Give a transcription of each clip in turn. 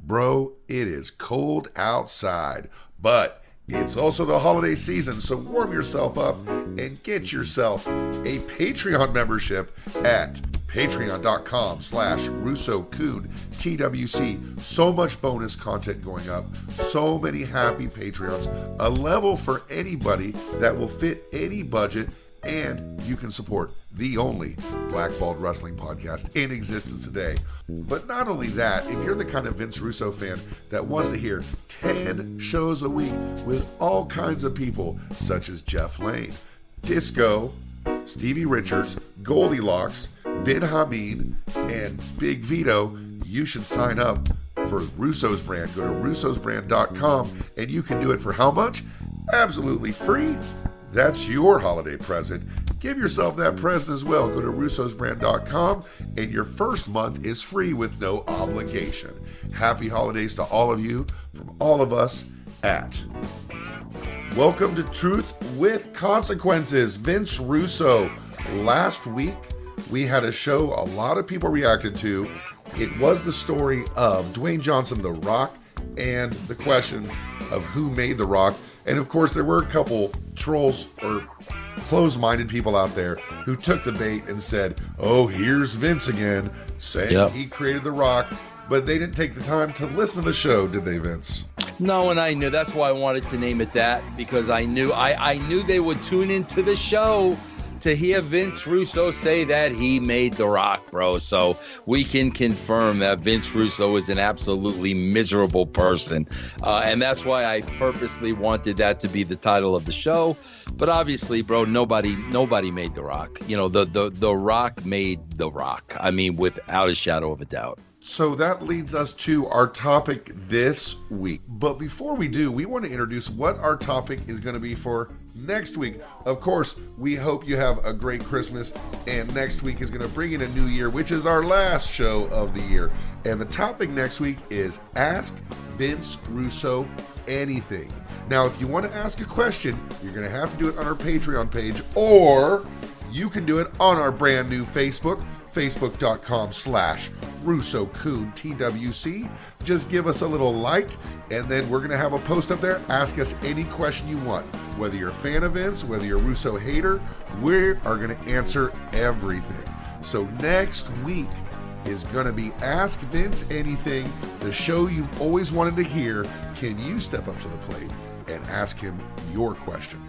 Bro, it is cold outside, but it's also the holiday season, so warm yourself up and get yourself a Patreon membership at patreon.com/RussoCoon TWC. So much bonus content going up, so many happy Patreons, a level for anybody that will fit any budget, and you can support the only blackballed wrestling podcast in existence today. But not only that, if you're the kind of Vince Russo fan that wants to hear 10 shows a week with all kinds of people, such as Jeff Lane, Disco, Stevie Richards, Goldilocks, Ben Hameen, and Big Vito, you should sign up for Russo's Brand. Go to russosbrand.com and you can do it for how much? Absolutely free. That's your holiday present. Give yourself that present as well. Go to russosbrand.com and your first month is free with no obligation. Happy holidays to all of you from all of us at Welcome to Truth with Consequences. Vince Russo. Last week, we had a show a lot of people reacted to. It was the story of Dwayne Johnson, The Rock, and the question of who made The Rock. And of course, there were a couple trolls or closed-minded people out there who took the bait and said, oh, here's Vince again, saying he created The Rock. But they didn't take the time to listen to the show, did they, Vince? No, and I knew. That's why I wanted to name it that, because I knew they would tune into the show to hear Vince Russo say that he made The Rock, bro. So we can confirm that Vince Russo is an absolutely miserable person. And that's why I purposely wanted that to be the title of the show. But obviously, bro, nobody made The Rock. You know, the Rock made The Rock. I mean, without a shadow of a doubt. So that leads us to our topic this week. But before we do, we want to introduce what our topic is going to be for next week. Of course, we hope you have a great Christmas, and next week is going to bring in a new year, which is our last show of the year. And the topic next week is Ask Vince Russo Anything. Now, if you want to ask a question, you're going to have to do it on our Patreon page, or you can do it on our brand new Facebook, facebook.com/RussoCoon TWC. Just give us a little like, and then we're going to have a post up there. Ask us any question you want. Whether you're a fan of Vince, whether you're a Russo hater, we are going to answer everything. So next week is going to be Ask Vince Anything, the show you've always wanted to hear. Can you step up to the plate and ask him your question?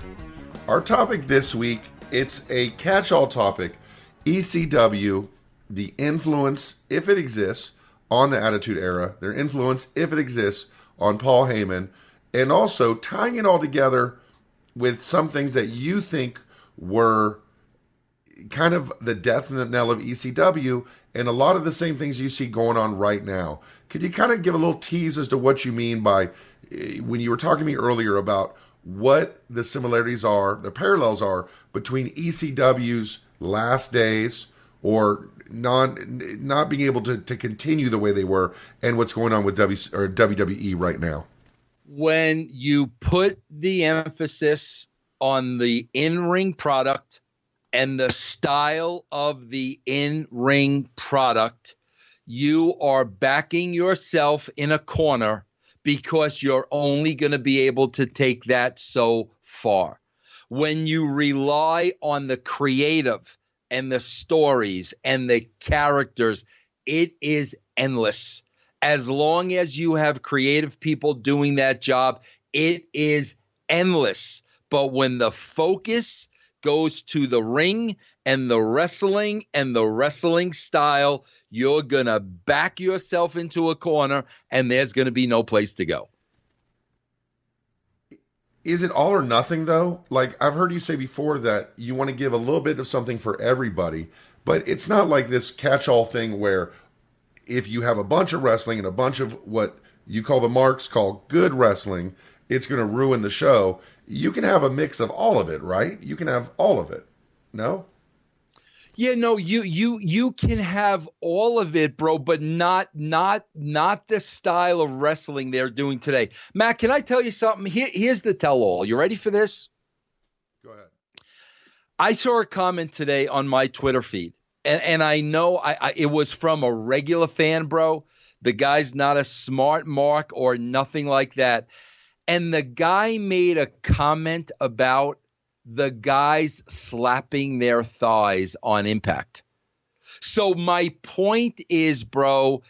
Our topic this week, it's a catch-all topic. ECW, the influence, if it exists, on the Attitude Era, their influence, if it exists, on Paul Heyman, and also tying it all together with some things that you think were kind of the death and the knell of ECW, and a lot of the same things you see going on right now. Could you kind of give a little tease as to what you mean by, when you were talking to me earlier about what the similarities are, the parallels are between ECW's last days, or not being able to continue the way they were, and what's going on with WWE right now? When you put the emphasis on the in-ring product and the style of the in-ring product, you are backing yourself in a corner, because you're only going to be able to take that so far. When you rely on the creative and the stories and the characters, it is endless. As long as you have creative people doing that job, it is endless. But when the focus goes to the ring and the wrestling style, you're going to back yourself into a corner, and there's going to be no place to go. Is it all or nothing, though? Like, I've heard you say before that you want to give a little bit of something for everybody, but it's not like this catch-all thing where if you have a bunch of wrestling and a bunch of what you call the marks call good wrestling, it's going to ruin the show. You can have a mix of all of it, right? You can have all of it. No? Yeah, no, you can have all of it, bro, but not the style of wrestling they're doing today. Matt, can I tell you something? Here's the tell-all. You ready for this? Go ahead. I saw a comment today on my Twitter feed, and I know it was from a regular fan, bro, The guy's not a smart mark or nothing like that. And the guy made a comment about the guys slapping their thighs on Impact. So my point is, bro,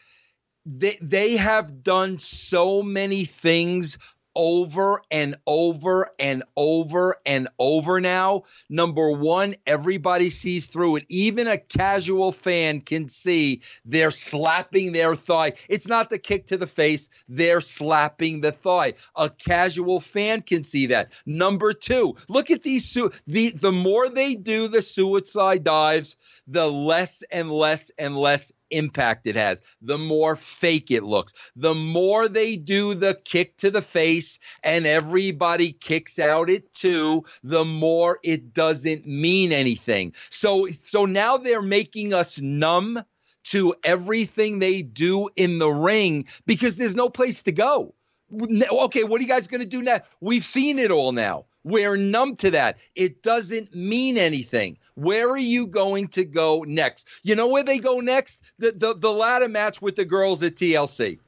they have done so many things over and over and over and over now. Number one, everybody sees through it. Even a casual fan can see they're slapping their thigh. It's not the kick to the face. They're slapping the thigh. A casual fan can see that. Number two, look at these. The more they do the suicide dives, the less and less and less impact it has, the more fake it looks. The more they do the kick to the face and everybody kicks out it too, the more it doesn't mean anything. So now they're making us numb to everything they do in the ring because there's no place to go. Okay, what are you guys going to do now? We've seen it all now. We're numb to that. It doesn't mean anything. Where are you going to go next? You know where they go next? The ladder match with the girls at TLC.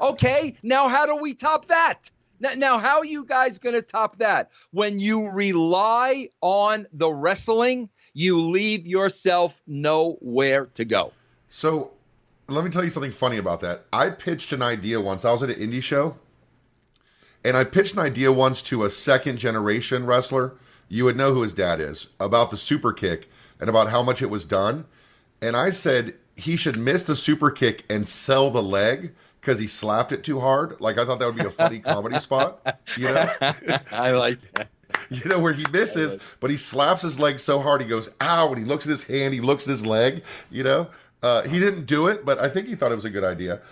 Okay, now how do we top that? Now how are you guys going to top that? When you rely on the wrestling, you leave yourself nowhere to go. So let me tell you something funny about that. I pitched an idea once. I was at an indie show. And I pitched an idea once to a second-generation wrestler. You would know who his dad is, about the super kick and about how much it was done. And I said he should miss the super kick and sell the leg because he slapped it too hard. Like, I thought that would be a funny comedy spot. You know? I like that. You know, where he misses, but he slaps his leg so hard he goes, ow, and he looks at his hand, he looks at his leg, you know? He didn't do it, but I think he thought it was a good idea.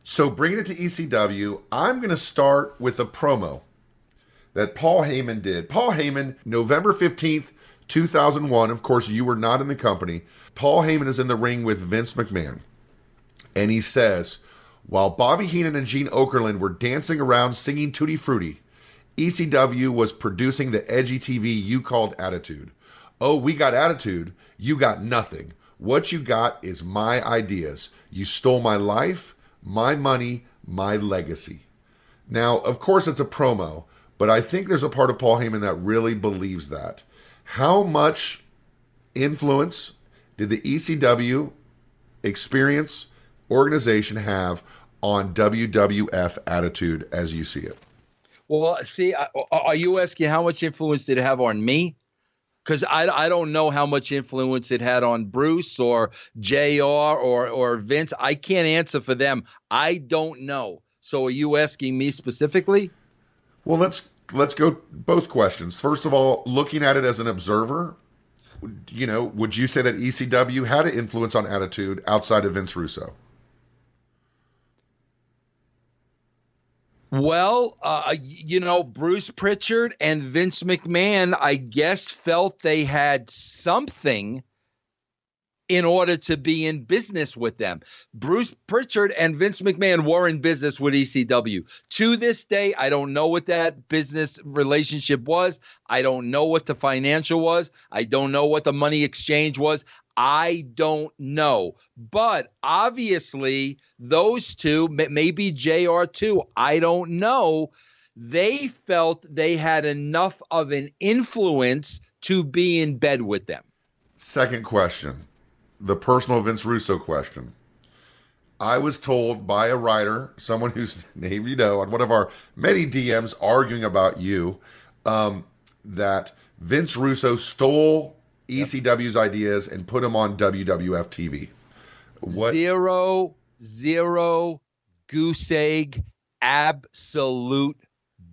So bringing it to ECW, I'm going to start with a promo that Paul Heyman did. Paul Heyman, November 15th, 2001. Of course, you were not in the company. Paul Heyman is in the ring with Vince McMahon. And he says, while Bobby Heenan and Gene Okerlund were dancing around singing Tutti Frutti, ECW was producing the edgy TV you called Attitude. Oh, we got attitude. You got nothing. What you got is my ideas. You stole my life, my money, my legacy. Now, of course, it's a promo, but I think there's a part of Paul Heyman that really believes that. How much influence did the ECW experience organization have on WWF Attitude as you see it? Well, see, are you asking how much influence did it have on me? Because I don't know how much influence it had on Bruce or JR or Vince. I can't answer for them. I don't know. So are you asking me specifically? Well, let's go both questions. First of all, looking at it as an observer, you know, would you say that ECW had an influence on Attitude outside of Vince Russo? Well, you know, Bruce Pritchard and Vince McMahon, I guess, felt they had something in order to be in business with them. Bruce Pritchard and Vince McMahon were in business with ECW. To this day, I don't know what that business relationship was. I don't know what the financial was. I don't know what the money exchange was. I don't know. But obviously, those two, maybe JR too, I don't know, they felt they had enough of an influence to be in bed with them. Second question, the personal Vince Russo question. I was told by a writer, someone whose name you know, on one of our many DMs arguing about you, that Vince Russo stole ECW's ideas and put them on WWF TV. What? Zero goose egg, absolute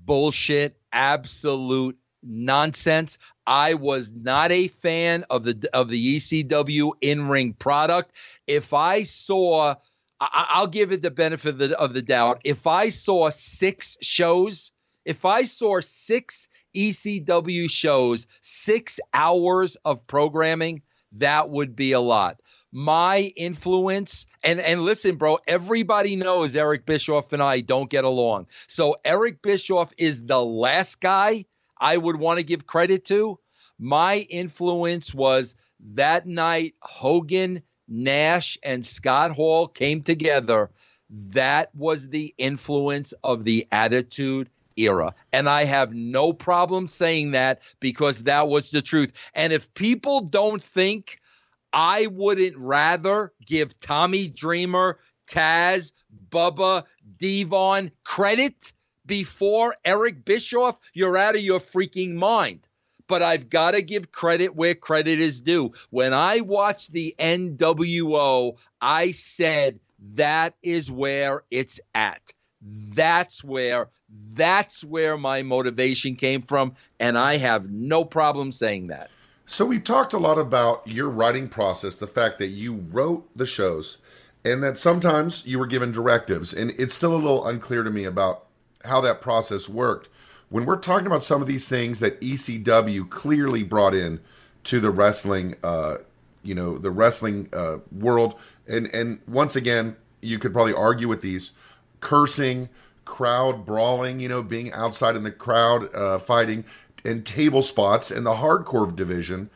bullshit, absolute nonsense. I was not a fan of the ECW in-ring product. If I saw, I'll give it the benefit of the doubt. If I saw 6 shows, if I saw 6 ECW shows, 6 hours of programming, that would be a lot. My influence, and listen, bro, everybody knows Eric Bischoff and I don't get along. So Eric Bischoff is the last guy I would want to give credit to. My influence was that night Hogan, Nash, and Scott Hall came together. That was the influence of the Attitude Era. And I have no problem saying that because that was the truth. And if people don't think I wouldn't rather give Tommy Dreamer, Taz, Bubba, Devon credit before Eric Bischoff, you're out of your freaking mind. But I've got to give credit where credit is due. When I watched the NWO, I said, that is where it's at. That's where my motivation came from. And I have no problem saying that. So we've talked a lot about your writing process, the fact that you wrote the shows and that sometimes you were given directives. And it's still a little unclear to me about how that process worked. When we're talking about some of these things that ECW clearly brought in to the wrestling, world, and once again, you could probably argue with these: cursing, crowd brawling, being outside in the crowd, fighting, and table spots, and the hardcore division.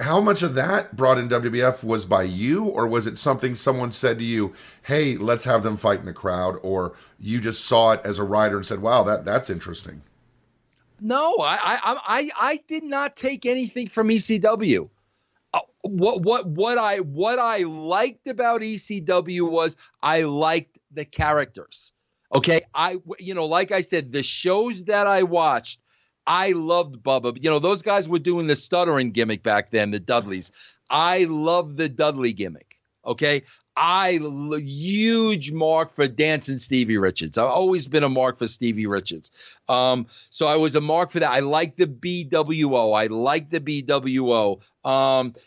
How much of that brought in WWF was by you, or was it something someone said to you, hey, let's have them fight in the crowd, or you just saw it as a writer and said, wow, that's interesting? No, I did not take anything from ECW. What I liked about ECW was I liked the characters. Okay, like I said, the shows that I watched, I loved Bubba. Those guys were doing the stuttering gimmick back then, the Dudleys. I loved the Dudley gimmick. Okay. Huge mark for Dancing Stevie Richards. I've always been a mark for Stevie Richards. So I was a mark for that. I like the BWO.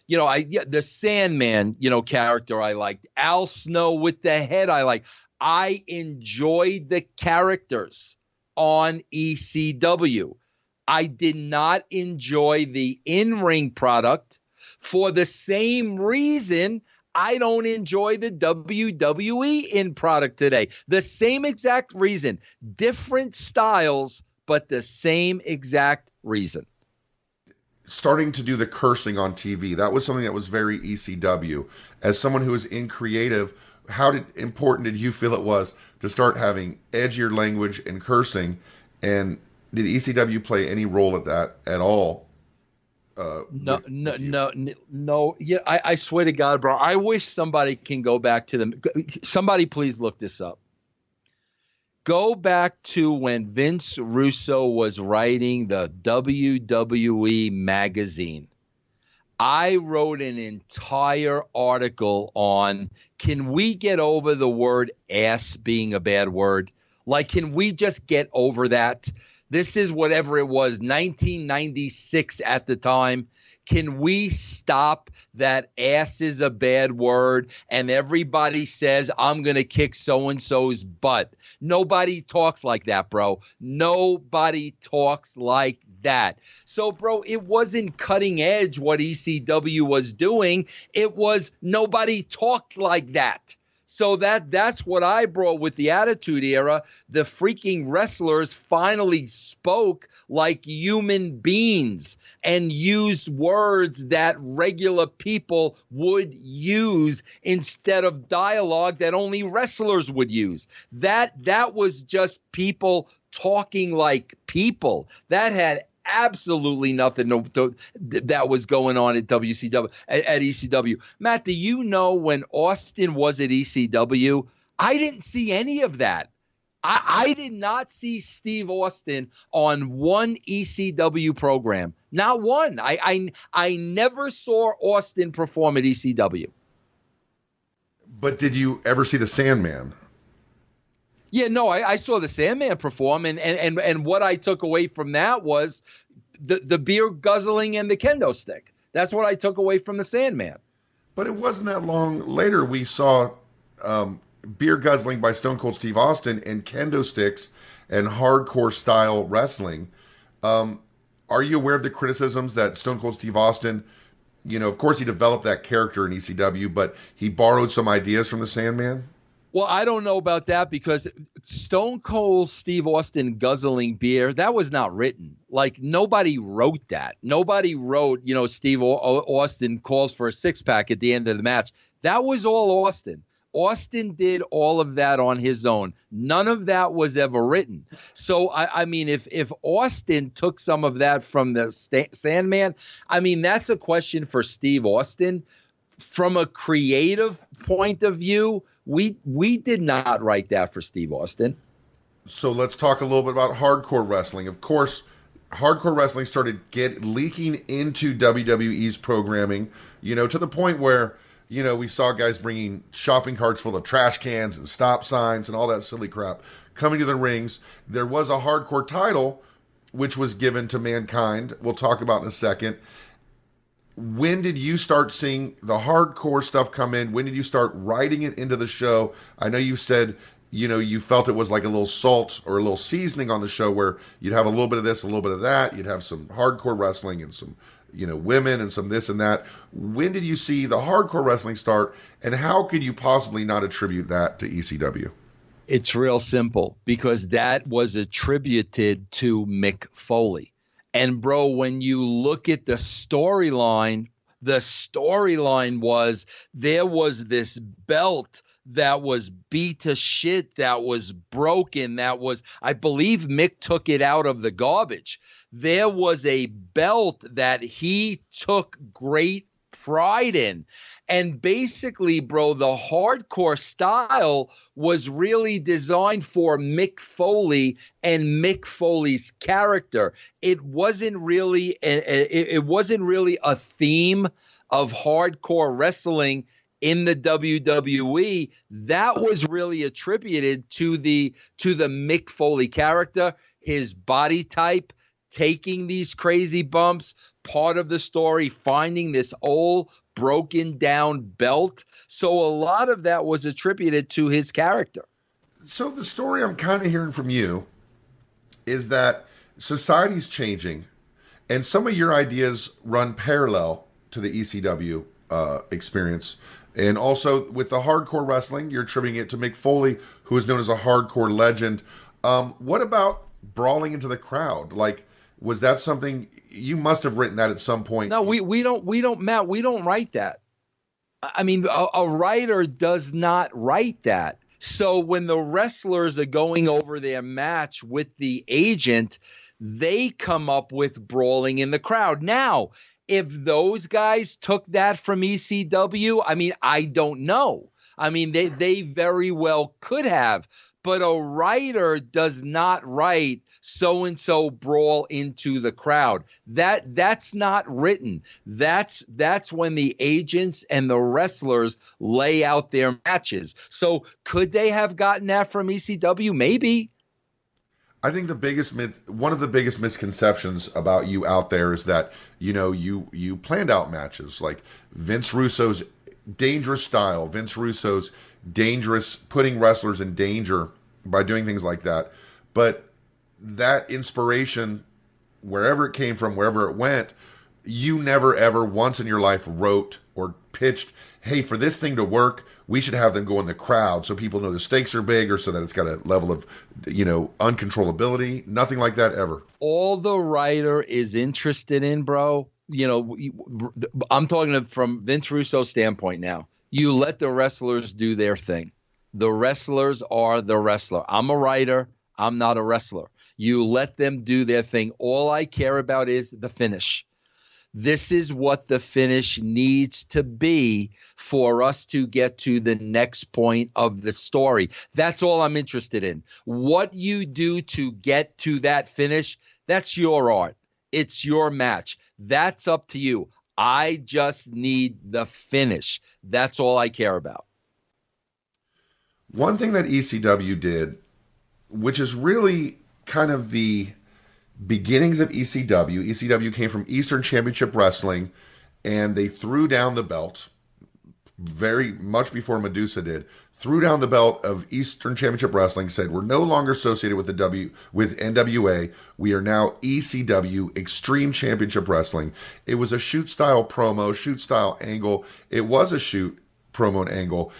The Sandman, character I liked. Al Snow with the head I liked. I enjoyed the characters on ECW. I did not enjoy the in-ring product for the same reason I don't enjoy the WWE in product today. The same exact reason. Different styles, but the same exact reason. Starting to do the cursing on TV, that was something that was very ECW. As someone who was in creative, how important did you feel it was to start having edgier language and cursing? And did ECW play any role at that at all? No. Yeah, I swear to God, bro. I wish somebody can go back to them. Somebody please look this up. Go back to when Vince Russo was writing the WWE magazine. I wrote an entire article on, can we get over the word ass being a bad word? Like, can we just get over that? This is whatever it was, 1996 at the time. Can we stop that ass is a bad word and everybody says, I'm going to kick so-and-so's butt? Nobody talks like that, bro. Nobody talks like that. So, bro, it wasn't cutting edge what ECW was doing. It was nobody talked like that. So that's what I brought with the Attitude Era. The freaking wrestlers finally spoke like human beings and used words that regular people would use instead of dialogue that only wrestlers would use. That was just people talking like people. That had absolutely nothing that was going on at WCW, at ECW. Matt, do you know when Austin was at ECW? I didn't see any of that. I did not see Steve Austin on one ECW program. Not one. I never saw Austin perform at ECW. But did you ever see the Sandman? Yeah, no, I saw the Sandman perform, and what I took away from that was the beer guzzling and the kendo stick. That's what I took away from the Sandman. But it wasn't that long later we saw beer guzzling by Stone Cold Steve Austin and kendo sticks and hardcore style wrestling. Are you aware of the criticisms that Stone Cold Steve Austin, of course he developed that character in ECW, but he borrowed some ideas from the Sandman? Well, I don't know about that because Stone Cold Steve Austin guzzling beer, that was not written. Like, nobody wrote that. Nobody wrote, Steve Austin calls for a six-pack at the end of the match. That was all Austin. Austin did all of that on his own. None of that was ever written. So, I mean, if Austin took some of that from the Sandman, I mean, that's a question for Steve Austin. From a creative point of view, we did not write that for Steve Austin. So let's talk a little bit about hardcore wrestling. Of course, hardcore wrestling started leaking into WWE's programming, to the point where, we saw guys bringing shopping carts full of trash cans and stop signs and all that silly crap coming to the rings. There was a hardcore title, which was given to Mankind. We'll talk about in a second. When did you start seeing the hardcore stuff come in? When did you start writing it into the show? I know you said, you felt it was like a little salt or a little seasoning on the show where you'd have a little bit of this, a little bit of that. You'd have some hardcore wrestling and some, women and some this and that. When did you see the hardcore wrestling start, and how could you possibly not attribute that to ECW? It's real simple, because that was attributed to Mick Foley. And bro, when you look at the storyline was there was this belt that was beat to shit, that was broken, I believe Mick took it out of the garbage. There was a belt that he took great pride in. And basically, bro, the hardcore style was really designed for Mick Foley and Mick Foley's character. It wasn't really a theme of hardcore wrestling in the WWE. That was really attributed to the Mick Foley character, his body type, taking these crazy bumps, part of the story, finding this old broken down belt. So a lot of that was attributed to his character. So the story I'm kind of hearing from you is that society's changing, and some of your ideas run parallel to the ECW experience. And also with the hardcore wrestling, you're attributing it to Mick Foley, who is known as a hardcore legend. What about brawling into the crowd? Like, was that something you must have written that at some point? No, we don't, Matt. We don't write that. I mean, a writer does not write that. So when the wrestlers are going over their match with the agent, they come up with brawling in the crowd. Now, if those guys took that from ECW, I mean, I don't know. I mean, they very well could have. But a writer does not write so-and-so brawl into the crowd. That's not written. That's when the agents and the wrestlers lay out their matches. So could they have gotten that from ECW? Maybe. I think one of the biggest misconceptions about you out there is that, you planned out matches, like Vince Russo's dangerous style, Vince Russo's dangerous, putting wrestlers in danger by doing things like that. But that inspiration, wherever it came from, wherever it went, you never ever once in your life wrote or pitched, hey, for this thing to work, we should have them go in the crowd so people know the stakes are big, or so that it's got a level of, uncontrollability. Nothing like that ever. All the writer is interested in, bro, I'm talking from Vince Russo's standpoint now. You let the wrestlers do their thing. The wrestlers are the wrestler. I'm a writer. I'm not a wrestler. You let them do their thing. All I care about is the finish. This is what the finish needs to be for us to get to the next point of the story. That's all I'm interested in. What you do to get to that finish, that's your art. It's your match. That's up to you. I just need the finish. That's all I care about. One thing that ECW did, which is really kind of the beginnings of ECW. ECW came from Eastern Championship Wrestling, and they threw down the belt very much before Medusa did. Threw down the belt of Eastern Championship Wrestling, said we're no longer associated with with NWA. We are now ECW, Extreme Championship Wrestling. It was a shoot style promo, shoot style angle. It was a shoot promo and angle.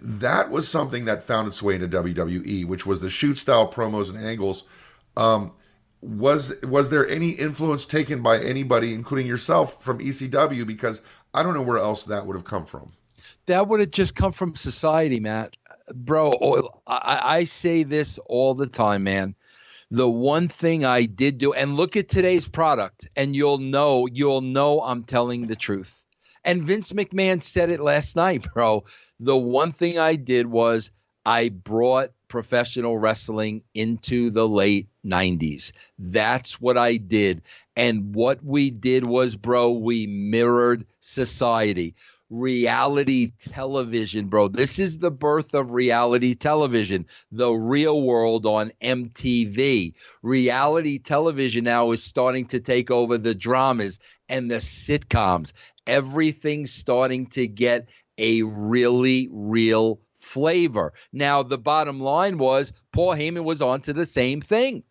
That was something that found its way into WWE, which was the shoot style promos and angles. Was there any influence taken by anybody, including yourself, from ECW? Because I don't know where else that would have come from. that would have just come from society, Matt. Bro, I say this all the time, man. The one thing I did do, and look at today's product, and you'll know I'm telling the truth. And Vince McMahon said it last night, bro. The one thing I did was I brought professional wrestling into the late 90s. That's what I did. And what we did was, bro, we mirrored society. Reality television, bro. This is the birth of reality television, the real world on MTV. Reality television now is starting to take over the dramas and the sitcoms. Everything's starting to get a really real flavor. Now, the bottom line was Paul Heyman was onto the same thing.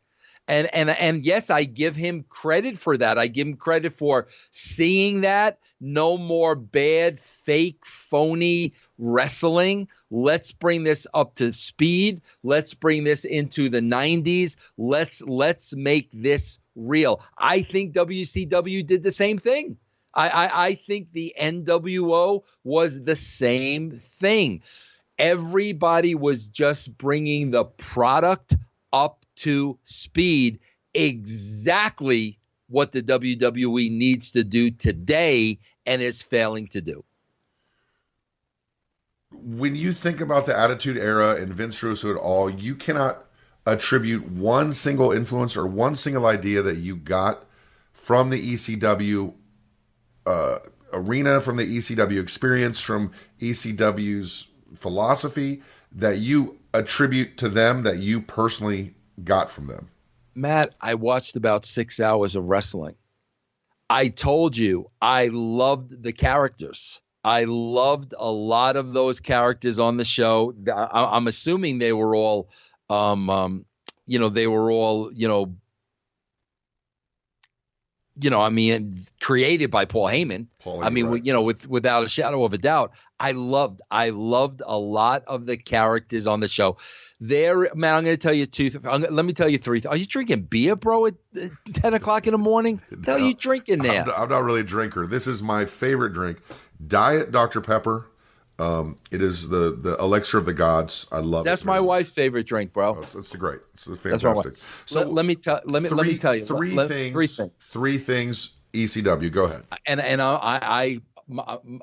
And yes, I give him credit for that. I give him credit for seeing that. No more bad, fake, phony wrestling. Let's bring this up to speed. Let's bring this into the 90s. Let's make this real. I think WCW did the same thing. I think the NWO was the same thing. Everybody was just bringing the product up to speed, exactly what the WWE needs to do today and is failing to do. When you think about the Attitude Era and Vince Russo at all, you cannot attribute one single influence or one single idea that you got from the ECW arena, from the ECW experience, from ECW's philosophy that you attribute to them that you personally got from them. Matt, I watched about 6 hours of wrestling. I told you I loved the characters. I loved a lot of those characters on the show. I'm assuming they were all, created by Paul Heyman. Right. Without a shadow of a doubt, I loved a lot of the characters on the show. Man, I'm going to tell you let me tell you three. Are you drinking beer, bro, at 10 o'clock in the morning? What the hell are you drinking now? I'm not really a drinker. This is my favorite drink. Diet Dr. Pepper. It is the elixir of the gods. I love it. That's my wife's favorite drink, bro. It's great. It's fantastic. So let me tell you three things. ECW. Go ahead. And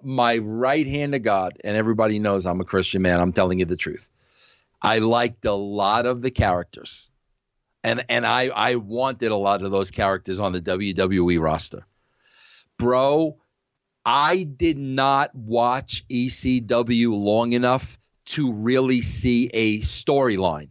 my right hand to God, and everybody knows I'm a Christian man. I'm telling you the truth. I liked a lot of the characters, and I wanted a lot of those characters on the WWE roster, bro. I did not watch ECW long enough to really see a storyline.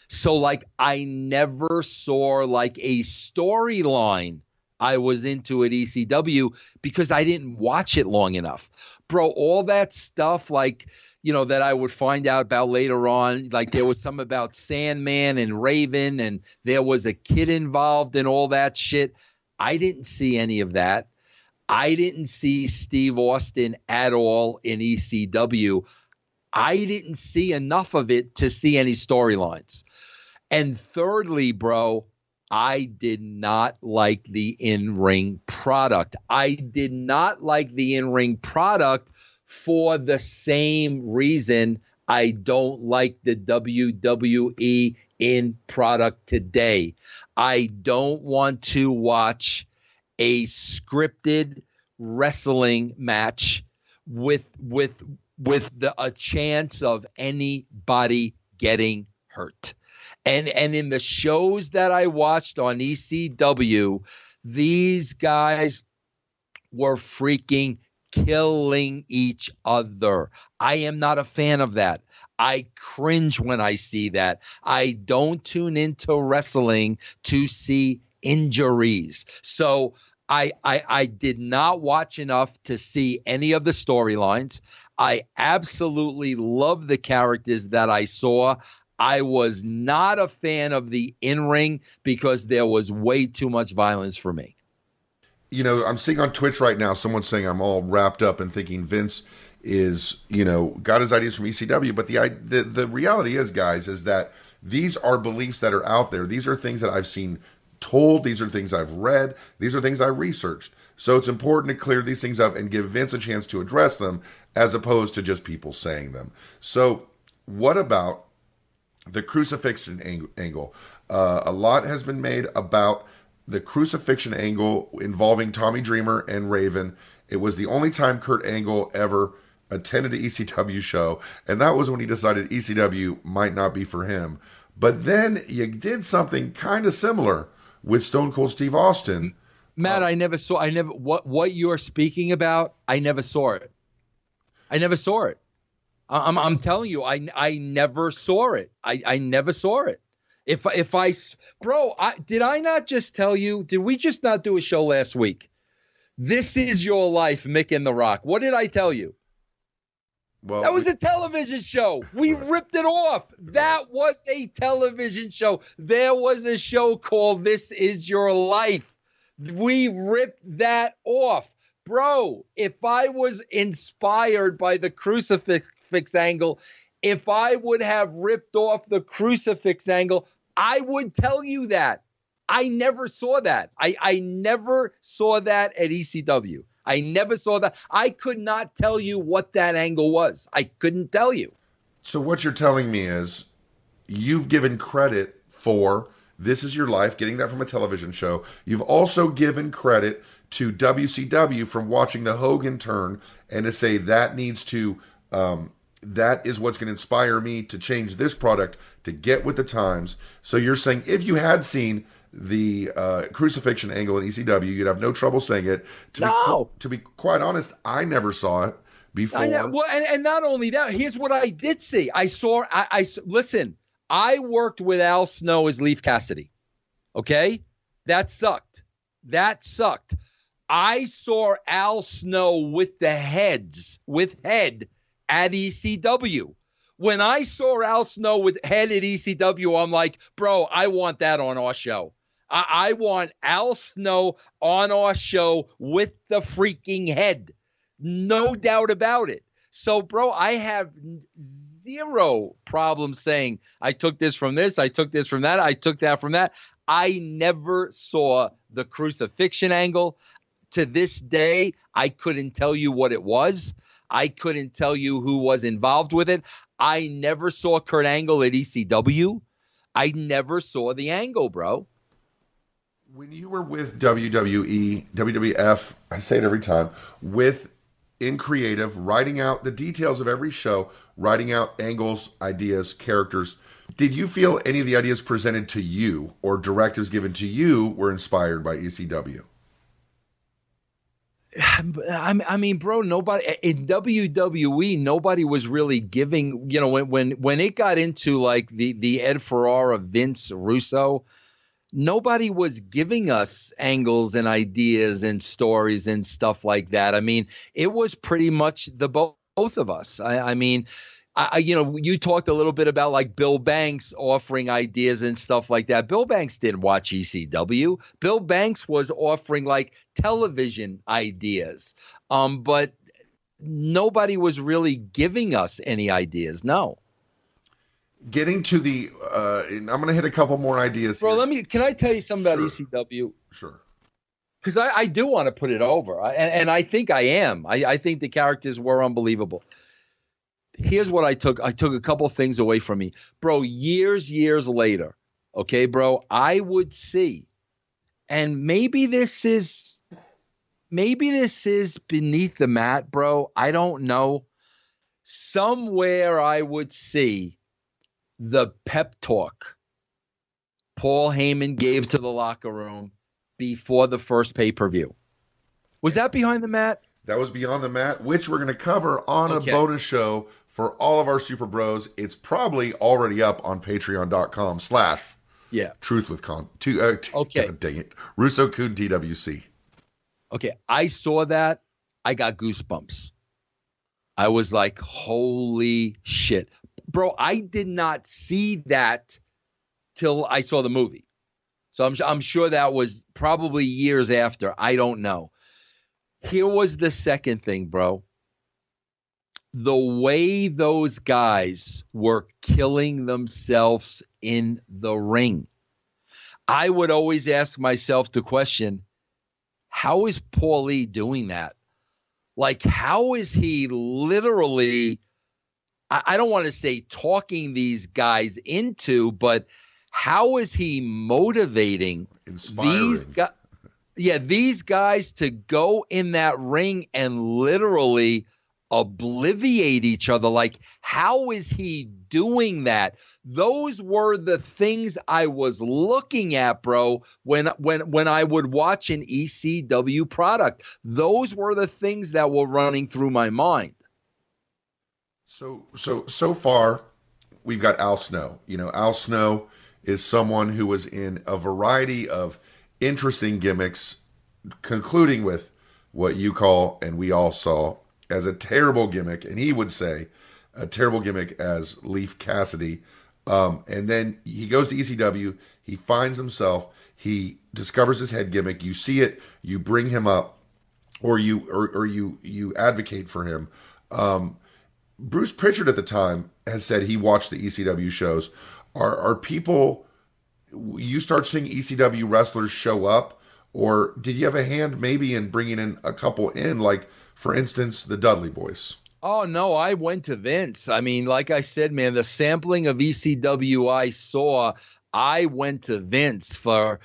So I never saw a storyline I was into at ECW because I didn't watch it long enough. Bro, all that stuff that I would find out about later on, there was some about Sandman and Raven and there was a kid involved in all that shit. I didn't see any of that. I didn't see Steve Austin at all in ECW. I didn't see enough of it to see any storylines. And thirdly, bro, I did not like the in-ring product. I did not like the in-ring product for the same reason I don't like the WWE in product today. I don't want to watch a scripted wrestling match with a chance of anybody getting hurt. And in the shows that I watched on ECW, these guys were freaking killing each other. I am not a fan of that. I cringe when I see that. I don't tune into wrestling to see injuries. So I did not watch enough to see any of the storylines. I absolutely love the characters that I saw. I was not a fan of the in-ring because there was way too much violence for me. I'm seeing on Twitch right now, someone saying I'm all wrapped up and thinking Vince is, got his ideas from ECW. But the reality is, guys, is that these are beliefs that are out there. These are things that I've seen told. These are things I've read. These are things I researched. So it's important to clear these things up and give Vince a chance to address them as opposed to just people saying them. So what about the crucifixion angle? A lot has been made about the crucifixion angle involving Tommy Dreamer and Raven. It was the only time Kurt Angle ever attended an ECW show, and that was when he decided ECW might not be for him. But then you did something kind of similar with Stone Cold Steve Austin. Matt, what you're speaking about, I never saw it. I'm telling you, I never saw it. I never saw it. Did I not just tell you, did we just not do a show last week? This Is Your Life, Mick and The Rock. What did I tell you? Well, that was a television show. We ripped it off. That was a television show. There was a show called This Is Your Life. We ripped that off. Bro, if I was inspired by the crucifix angle, if I would have ripped off the crucifix angle, I would tell you that. I never saw that. I never saw that at ECW. I never saw that. I could not tell you what that angle was. I couldn't tell you. So what you're telling me is you've given credit for This Is Your Life, getting that from a television show. You've also given credit to WCW from watching the Hogan turn and to say that needs to, that is what's going to inspire me to change this product to get with the times. So you're saying if you had seen the crucifixion angle in ECW, you'd have no trouble saying it. To be quite honest, I never saw it before. Well, and not only that, here's what I did see. Listen, I worked with Al Snow as Leaf Cassidy. Okay? That sucked. I saw Al Snow with head at ECW. When I saw Al Snow with head at ECW, I'm like, bro, I want that on our show. I want Al Snow on our show with the freaking head. No doubt about it. So, bro, I have zero problem saying I took this from this, I took this from that, I took that from that. I never saw the crucifixion angle. To this day, I couldn't tell you what it was. I couldn't tell you who was involved with it. I never saw Kurt Angle at ECW. I never saw the angle, bro. When you were with WWE, WWF, I say it every time, in creative, writing out the details of every show, writing out angles, ideas, characters, did you feel any of the ideas presented to you or directives given to you were inspired by ECW? I mean, bro, nobody in WWE, nobody was really giving, when it got into like the Ed Ferrara, Vince Russo, nobody was giving us angles and ideas and stories and stuff like that. I mean, it was pretty much the both of us. I mean, you talked a little bit about like Bill Banks offering ideas and stuff like that. Bill Banks didn't watch ECW. Bill Banks was offering like television ideas. But nobody was really giving us any ideas. No. Getting to the, I'm going to hit a couple more ideas. Bro, can I tell you something about ECW? Sure. Because I do want to put it over. And I think I am. I think the characters were unbelievable. Here's what I took. I took a couple things away from me. Bro, years later, okay, bro, I would see, and maybe this is beneath the mat, bro. I don't know. Somewhere I would see the pep talk Paul Heyman gave to the locker room before the first pay-per-view. Was that behind the mat? That was Beyond the Mat, which we're going to cover on a bonus show for all of our Super Bros. It's probably already up on patreon.com/ Truth with okay. Dang it. Russo Kun TWC. Okay. I saw that. I got goosebumps. I was like, holy shit. Bro, I did not see that till I saw the movie. So I'm sure that was probably years after. I don't know. Here was the second thing, bro. The way those guys were killing themselves in the ring. I would always ask myself the question, how is Paulie doing that? Like, how is he literally, I don't want to say talking these guys into, but how is he motivating these guys? Yeah, these guys to go in that ring and literally obliviate each other. Like, how is he doing that? Those were the things I was looking at, bro, when I would watch an ECW product. Those were the things that were running through my mind. So far, we've got Al Snow. You know, Al Snow is someone who was in a variety of interesting gimmicks, concluding with what you call, and we all saw, as a terrible gimmick, and he would say a terrible gimmick as Leaf Cassidy. And then he goes to ECW, he finds himself, he discovers his head gimmick, you see it, you bring him up, or you advocate for him. Bruce Pritchard at the time has said he watched the ECW shows. Are people, you start seeing ECW wrestlers show up, or did you have a hand maybe in bringing in a couple in, like, for instance, the Dudley Boys? Oh, no, I went to Vince. I mean, like I said, man, the sampling of ECW I saw, I went to Vince for,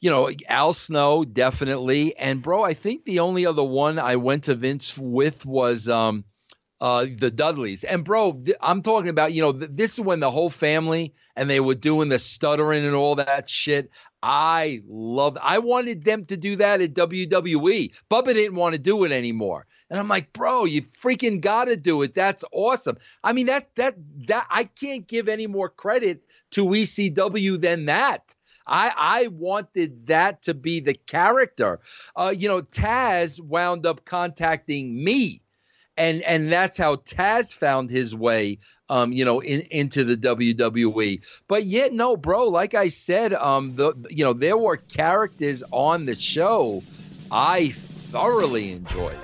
you know, Al Snow, definitely. And, bro, I think the only other one I went to Vince with was the Dudleys. And, bro, I'm talking about, you know, this is when the whole family and they were doing the stuttering and all that shit. I wanted them to do that at WWE. Bubba didn't want to do it anymore. And I'm like, bro, you freaking got to do it. That's awesome. I mean, that I can't give any more credit to ECW than that. I wanted that to be the character. You know, Taz wound up contacting me. And that's how Taz found his way, you know, into the WWE. But yet, no, bro, like I said, you know, there were characters on the show I thoroughly enjoyed.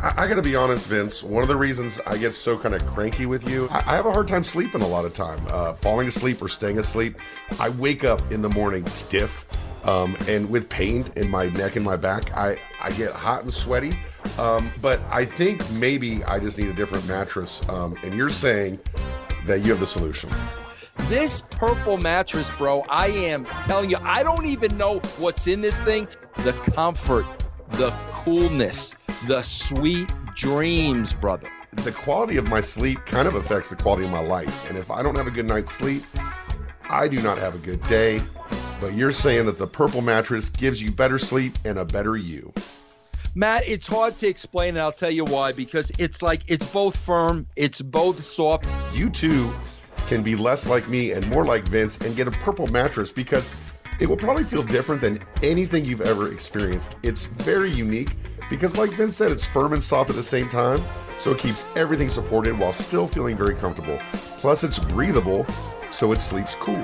I got to be honest, Vince, one of the reasons I get so kind of cranky with you, I have a hard time sleeping a lot of time, falling asleep or staying asleep. I wake up in the morning stiff and with pain in my neck and my back. I get hot and sweaty, but I think maybe I just need a different mattress, and you're saying that you have the solution. This purple mattress, bro, I am telling you, I don't even know what's in this thing. The comfort, the coolness, the sweet dreams, brother. The quality of my sleep kind of affects the quality of my life. And if I don't have a good night's sleep, I do not have a good day. But you're saying that the purple mattress gives you better sleep and a better you. Matt, it's hard to explain, and I'll tell you why. Because it's like, it's both firm, it's both soft. You too can be less like me and more like Vince and get a purple mattress, because it will probably feel different than anything you've ever experienced. It's very unique because, like Vince said, it's firm and soft at the same time, so it keeps everything supported while still feeling very comfortable. Plus, it's breathable, so it sleeps cool.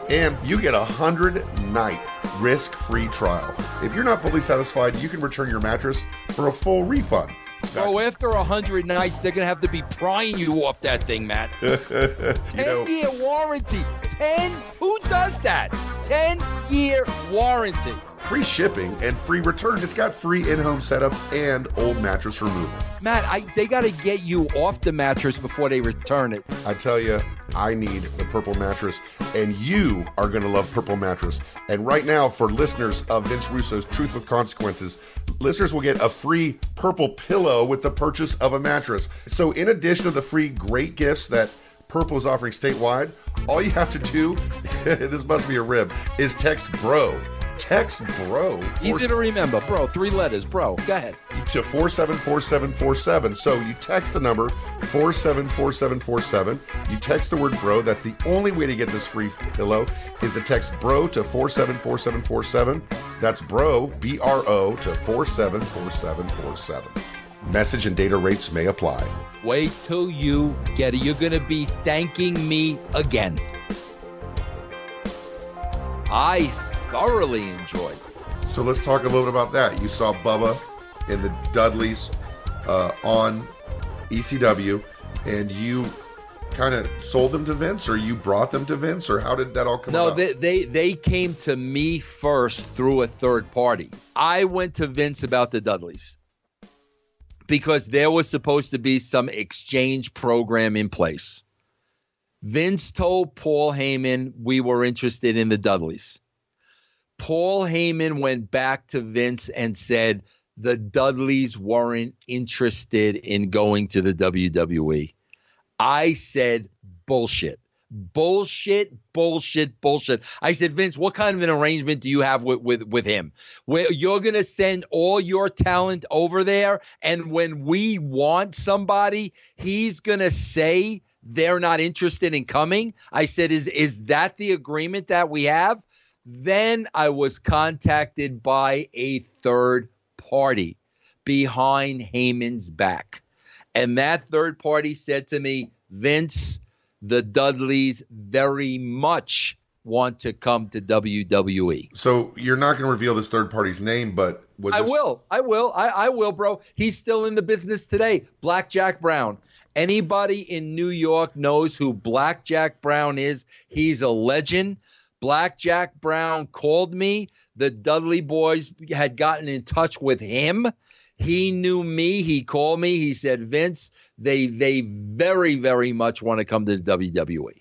And you get a 100-night risk-free trial. If you're not fully satisfied, you can return your mattress for a full refund. Oh, after 100 nights, they're going to have to be prying you off that thing, Matt. 10-year warranty. 10? Who does that? 10-year warranty. Free shipping and free return. It's got free in-home setup and old mattress removal. Matt, they got to get you off the mattress before they return it. I tell you, I need the purple mattress, and you are going to love purple mattress. And right now, for listeners of Vince Russo's Truth with Consequences, listeners will get a free purple pillow with the purchase of a mattress. So in addition to the free great gifts that Purple is offering statewide, all you have to do, this must be a rib, is text BRO. Text BRO. Easy to remember, bro. 3 letters, bro. Go ahead. To 474747. So you text the number 474747. You text the word BRO. That's the only way to get this free pillow, is to text BRO to 474747. That's BRO, B-R-O, to 474747. Message and data rates may apply. Wait till you get it. You're going to be thanking me again. I thoroughly enjoyed. So let's talk a little bit about that. You saw Bubba and the Dudleys on ECW, and you kind of sold them to Vince, or you brought them to Vince, or how did that all come about? No, they came to me first through a third party. I went to Vince about the Dudleys because there was supposed to be some exchange program in place. Vince told Paul Heyman we were interested in the Dudleys. Paul Heyman went back to Vince and said the Dudleys weren't interested in going to the WWE. I said, bullshit. Bullshit. I said, Vince, what kind of an arrangement do you have with him? Where you're going to send all your talent over there, and when we want somebody, he's going to say they're not interested in coming? I said, is that the agreement that we have? Then I was contacted by a third party behind Heyman's back. And that third party said to me, Vince, the Dudleys very much want to come to WWE. So you're not going to reveal this third party's name, but I will, bro. He's still in the business today. Blackjack Brown. Anybody in New York knows who Blackjack Brown is. He's a legend. Blackjack Brown called me. The Dudley boys had gotten in touch with him. He knew me. He called me. He said, Vince, they very, very much want to come to the WWE.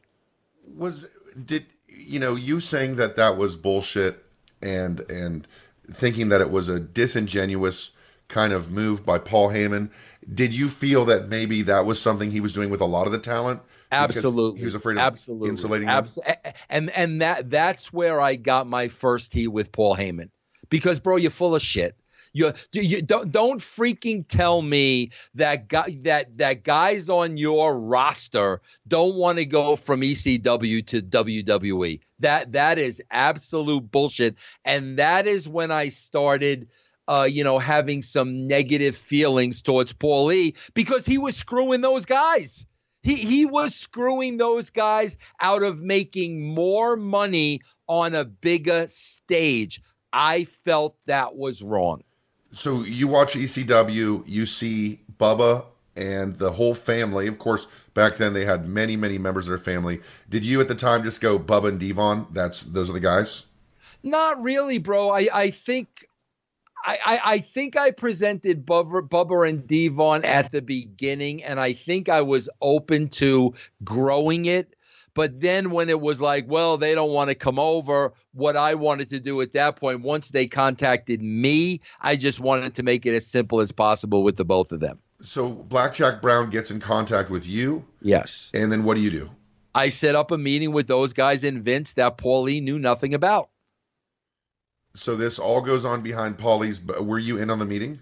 Did you saying that was bullshit and thinking that it was a disingenuous kind of move by Paul Heyman? Did you feel that maybe that was something he was doing with a lot of the talent? Absolutely. He was afraid of insulating them? And that's where I got my first heat with Paul Heyman. Because, bro, you're full of shit. You don't freaking tell me that guys on your roster don't want to go from ECW to WWE. That is absolute bullshit. And that is when I started having some negative feelings towards Paul Lee, because he was screwing those guys. He was screwing those guys out of making more money on a bigger stage. I felt that was wrong. So you watch ECW, you see Bubba and the whole family. Of course, back then they had many, many members of their family. Did you at the time just go Bubba and Devon? Those are the guys? Not really, bro. I think I presented Bubba and Devon at the beginning, and I think I was open to growing it. But then when it was like, well, they don't want to come over, what I wanted to do at that point, once they contacted me, I just wanted to make it as simple as possible with the both of them. So Blackjack Brown gets in contact with you? Yes. And then what do? I set up a meeting with those guys in Vince that Paulie knew nothing about. So this all goes on behind Paulie's. Were you in on the meeting?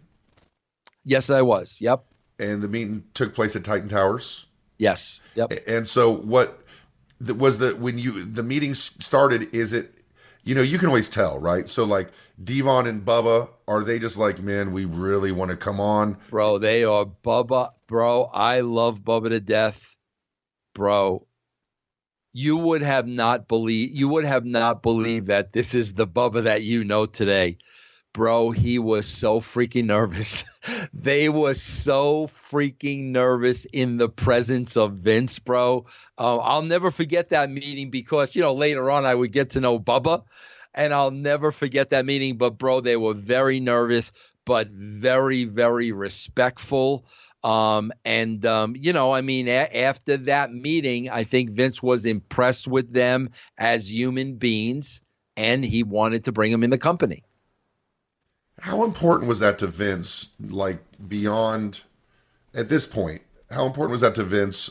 Yes, I was. Yep. And the meeting took place at Titan Towers? Yes. Yep. And so what was when the meeting started, is it, you can always tell, right? So like Devon and Bubba, are they just like, man, we really want to come on? Bro, they are Bubba. Bro, I love Bubba to death. Bro, you would have not believed that this is the Bubba that you know today. Bro, he was so freaking nervous. They were so freaking nervous in the presence of Vince, bro. I'll never forget that meeting because, later on I would get to know Bubba, and I'll never forget that meeting. But, bro, they were very nervous, but very, very respectful. After that meeting, I think Vince was impressed with them as human beings, and he wanted to bring them in the company. How important was that to Vince, like beyond at this point? How important was that to Vince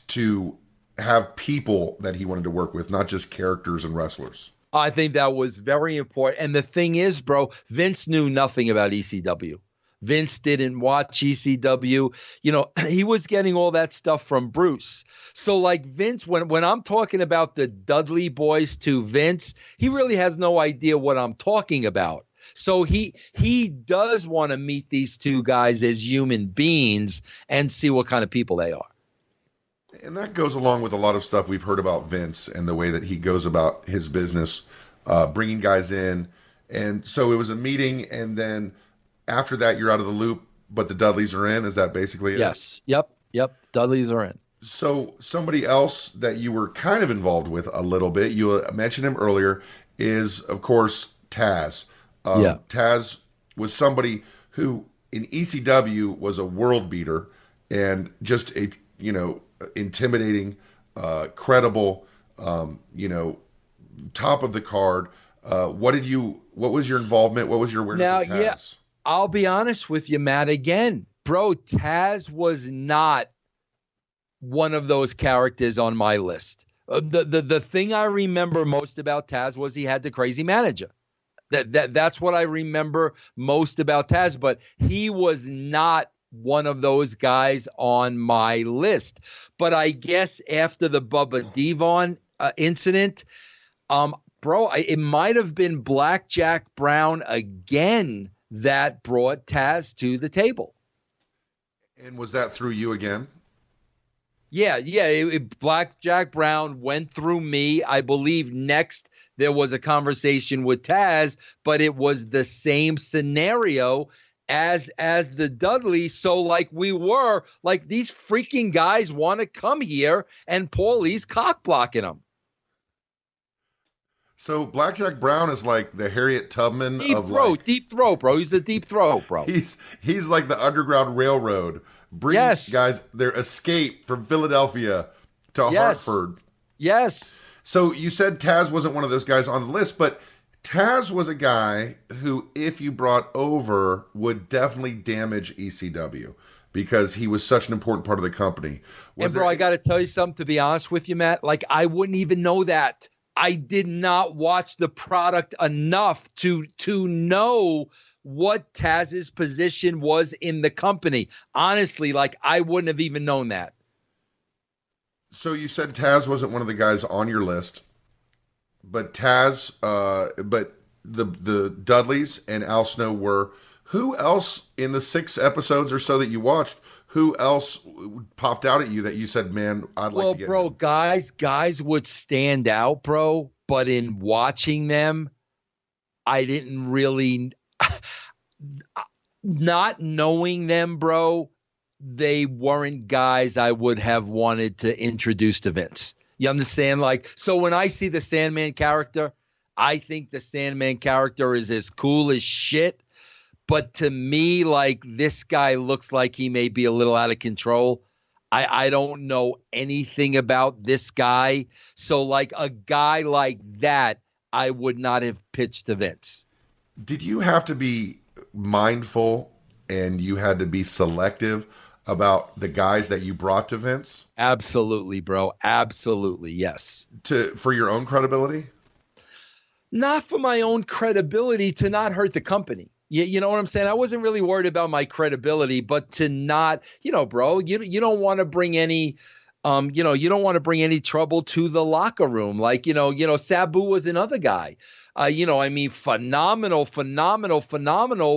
to have people that he wanted to work with, not just characters and wrestlers? I think that was very important. And the thing is, bro, Vince knew nothing about ECW. Vince didn't watch ECW. He was getting all that stuff from Bruce. So like Vince, when I'm talking about the Dudley boys to Vince, he really has no idea what I'm talking about. So he does want to meet these two guys as human beings and see what kind of people they are. And that goes along with a lot of stuff we've heard about Vince and the way that he goes about his business, bringing guys in. And so it was a meeting, and then after that, you're out of the loop, but the Dudleys are in. Is that basically it? Yes. Yep. Dudleys are in. So somebody else that you were kind of involved with a little bit, you mentioned him earlier, is of course Taz. Yeah. Taz was somebody who in ECW was a world beater and just a intimidating, credible, top of the card. What was your involvement? What was your awareness Now, of Taz? yeah, I'll be honest with you, Matt. Again, bro, Taz was not one of those characters on my list. The thing I remember most about Taz was he had the crazy manager. That's what I remember most about Taz, but he was not one of those guys on my list. But I guess after the Bubba Devon incident, bro, it might have been Blackjack Brown again that brought Taz to the table. And was that through you again? Yeah. Blackjack Brown went through me. I believe next there was a conversation with Taz, but it was the same scenario as the Dudleys. So like these freaking guys want to come here and Paulie's cock blocking them. So Blackjack Brown is like the Harriet Tubman deep throat, bro. He's a deep throat, bro. He's like the Underground Railroad. Guys, their escape from Philadelphia to Hartford. Yes. So you said Taz wasn't one of those guys on the list, but Taz was a guy who, if you brought over, would definitely damage ECW because he was such an important part of the company. I got to tell you something, to be honest with you, Matt. Like, I wouldn't even know that. I did not watch the product enough to know what Taz's position was in the company. Honestly, like, I wouldn't have even known that. So you said Taz wasn't one of the guys on your list, but but the Dudleys and Al Snow were. Who else in the 6 episodes or so that you watched, who else popped out at you that you said, man, I'd like to get bro, him? guys would stand out, bro, but in watching them, I didn't really, not knowing them, bro, they weren't guys I would have wanted to introduce to Vince. You understand? Like, so when I see the Sandman character, I think the Sandman character is as cool as shit. But to me, like, this guy looks like he may be a little out of control. I don't know anything about this guy. So, like, a guy like that, I would not have pitched to Vince. Did you have to be mindful and you had to be selective about the guys that you brought to Vince? Absolutely, bro. Absolutely, yes. For your own credibility? Not for my own credibility, to not hurt the company. You know what I'm saying? I wasn't really worried about my credibility, but to not, bro, you don't want to bring any, you don't want to bring any trouble to the locker room. Like, Sabu was another guy. Phenomenal.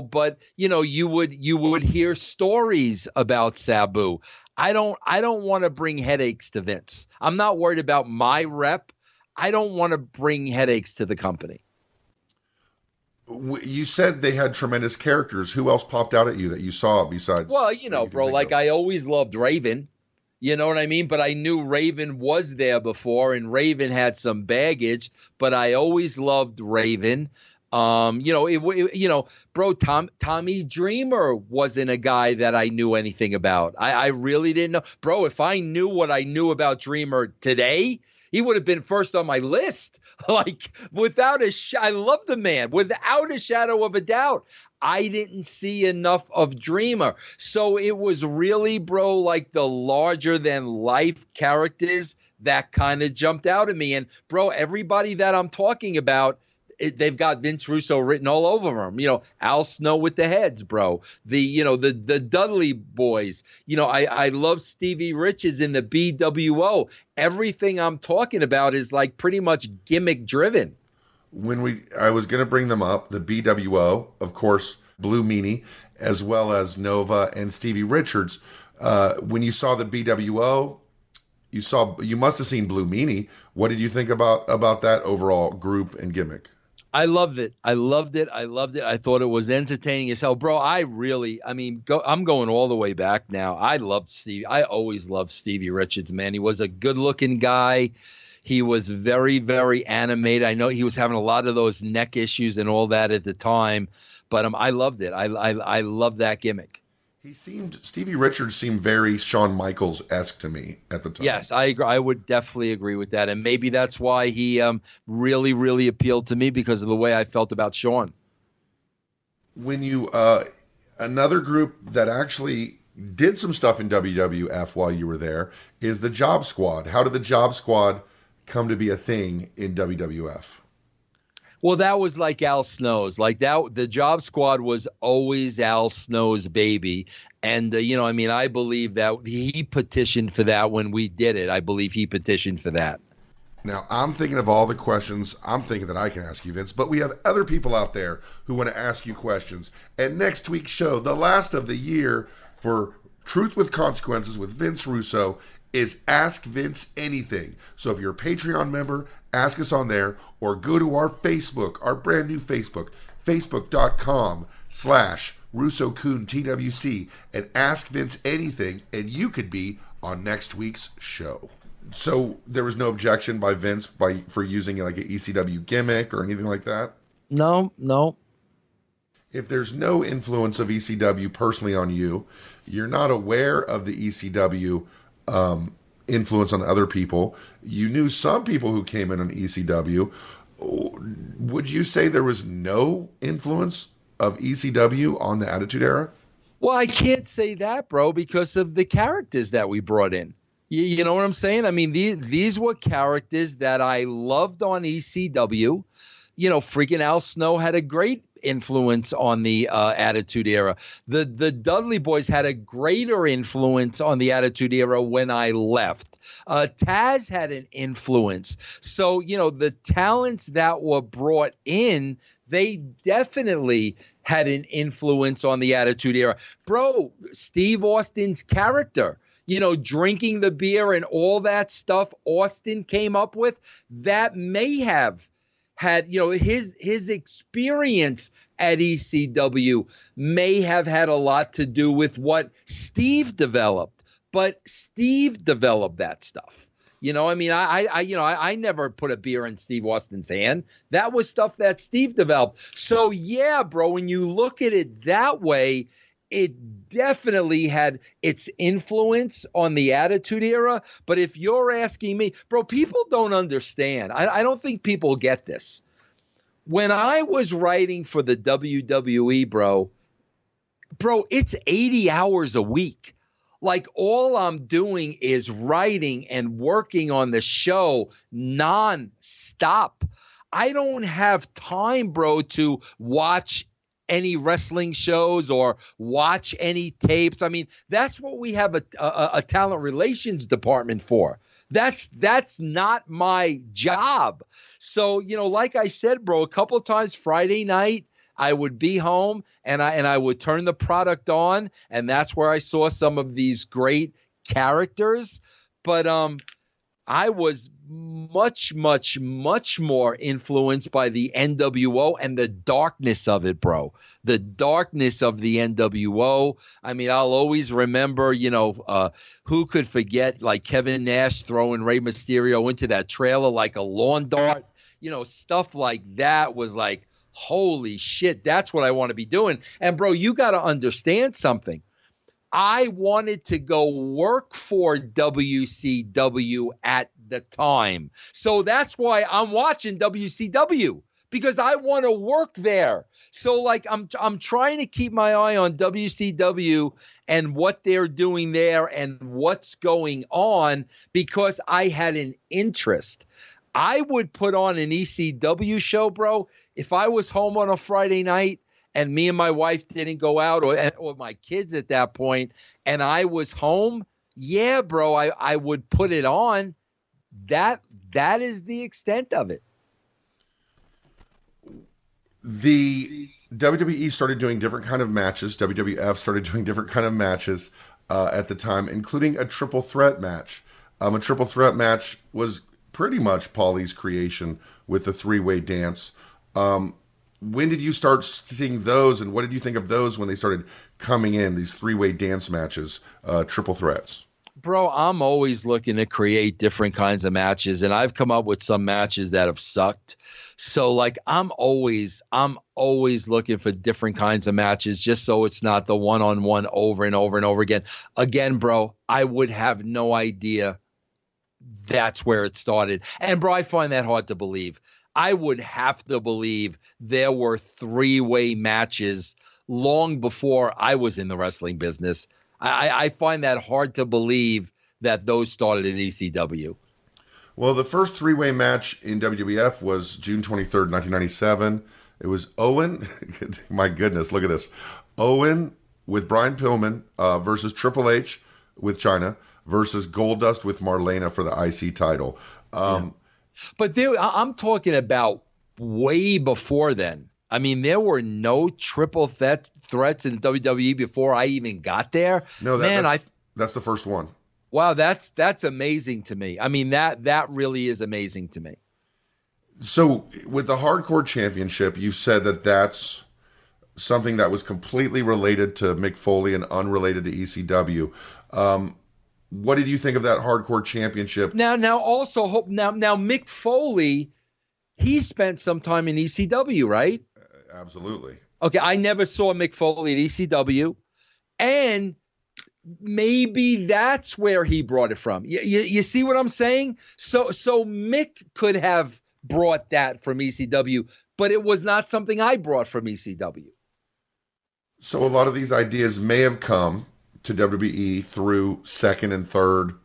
But, you would hear stories about Sabu. I don't want to bring headaches to Vince. I'm not worried about my rep. I don't want to bring headaches to the company. You said they had tremendous characters. Who else popped out at you that you saw besides? Well, bro, like I always loved Raven. You know what I mean? But I knew Raven was there before, and Raven had some baggage. But I always loved Raven. Bro, Tommy Dreamer wasn't a guy that I knew anything about. I really didn't know, bro. If I knew what I knew about Dreamer today, he would have been first on my list. Like, I love the man, without a shadow of a doubt. I didn't see enough of Dreamer. So it was really, bro, like the larger than life characters that kind of jumped out at me. And bro, everybody that I'm talking about, they've got Vince Russo written all over them. Al Snow with the heads, bro. The Dudley boys. I love Stevie Richards in the BWO. Everything I'm talking about is like pretty much gimmick driven. I was going to bring them up, the BWO, of course, Blue Meanie, as well as Nova and Stevie Richards. When you saw the BWO, you must have seen Blue Meanie. What did you think about that overall group and gimmick? I loved it. I loved it. I loved it. I thought it was entertaining as hell, bro. I'm going all the way back now. I loved Steve. I always loved Stevie Richards, man. He was a good-looking guy. He was very, very animated. I know he was having a lot of those neck issues and all that at the time, but I loved it. I loved that gimmick. Stevie Richards seemed very Shawn Michaels-esque to me at the time. Yes, I agree. I would definitely agree with that. And maybe that's why he really, really appealed to me, because of the way I felt about Shawn. When you, another group that actually did some stuff in WWF while you were there is the Job Squad. How did the Job Squad come to be a thing in WWF? Well, that was like Al Snow's. Like that, the Job Squad was always Al Snow's baby. And, I believe that he petitioned for that when we did it. I believe he petitioned for that. Now, I'm thinking of all the questions I'm thinking that I can ask you, Vince, but we have other people out there who want to ask you questions. And next week's show, the last of the year for Truth with Consequences with Vince Russo, is Ask Vince Anything. So if you're a Patreon member, ask us on there, or go to our Facebook, our brand new Facebook, facebook.com/RussoCoonTWC, and ask Vince anything, and you could be on next week's show. So there was no objection by Vince for using like an ECW gimmick or anything like that? No. If there's no influence of ECW personally on you, you're not aware of the ECW influence on other people. You knew some people who came in on ECW. Would you say there was no influence of ECW on the Attitude Era? Well, I can't say that, bro, because of the characters that we brought in. You know what I'm saying? I mean, these were characters that I loved on ECW. Freaking Al Snow had a great influence on the Attitude Era. The Dudley Boys had a greater influence on the Attitude Era when I left. Taz had an influence. So, the talents that were brought in, they definitely had an influence on the Attitude Era. Bro, Steve Austin's character, drinking the beer and all that stuff Austin came up with, that may have had, his experience at ECW may have had a lot to do with what Steve developed, but Steve developed that stuff. I never put a beer in Steve Austin's hand. That was stuff that Steve developed. So yeah, bro, when you look at it that way, it definitely had its influence on the Attitude Era. But if you're asking me, bro, people don't understand. I don't think people get this. When I was writing for the WWE, bro, it's 80 hours a week. Like, all I'm doing is writing and working on the show non-stop. I don't have time, bro, to watch any wrestling shows or watch any tapes. I mean, that's what we have a talent relations department for. That's not my job. So, like I said, bro, a couple of times Friday night, I would be home and I would turn the product on, and that's where I saw some of these great characters. But I was much, much, much more influenced by the NWO and the darkness of it, bro. The darkness of the NWO. I mean, I'll always remember, who could forget, like, Kevin Nash throwing Rey Mysterio into that trailer like a lawn dart. Stuff like that was like, holy shit, that's what I want to be doing. And, bro, you got to understand something. I wanted to go work for WCW at the time. So that's why I'm watching WCW, because I want to work there. So, like, I'm trying to keep my eye on WCW and what they're doing there and what's going on, because I had an interest. I would put on an ECW show, bro, if I was home on a Friday night and me and my wife didn't go out, or my kids at that point, and I was home, yeah, bro, I would put it on. That is the extent of it. The WWE started doing different kind of matches. WWF started doing different kind of matches at the time, including a triple threat match. A triple threat match was pretty much Paulie's creation with the three-way dance. When did you start seeing those, and what did you think of those when they started coming in, these three-way dance matches, triple threats? Bro, I'm always looking to create different kinds of matches, and I've come up with some matches that have sucked. So like I'm always looking for different kinds of matches just so it's not the one-on-one over and over and over again. Again, bro, I would have no idea that's where it started. And bro, I find that hard to believe. I would have to believe there were three-way matches long before I was in the wrestling business. I find that hard to believe that those started in ECW. Well, the first three-way match in WWF was June 23rd, 1997. It was Owen. My goodness, look at this. Owen with Brian Pillman versus Triple H with Chyna versus Goldust with Marlena for the IC title. But I'm talking about way before then. I mean, there were no triple threats in WWE before I even got there. No, that's the first one. Wow, that's amazing to me. I mean, that really is amazing to me. So with the Hardcore Championship, you said that that's something that was completely related to Mick Foley and unrelated to ECW. What did you think of that Hardcore Championship? Now Mick Foley, he spent some time in ECW, right? Absolutely. Okay, I never saw Mick Foley at ECW, and maybe that's where he brought it from. You see what I'm saying? So Mick could have brought that from ECW, but it was not something I brought from ECW. So a lot of these ideas may have come to WWE through second and third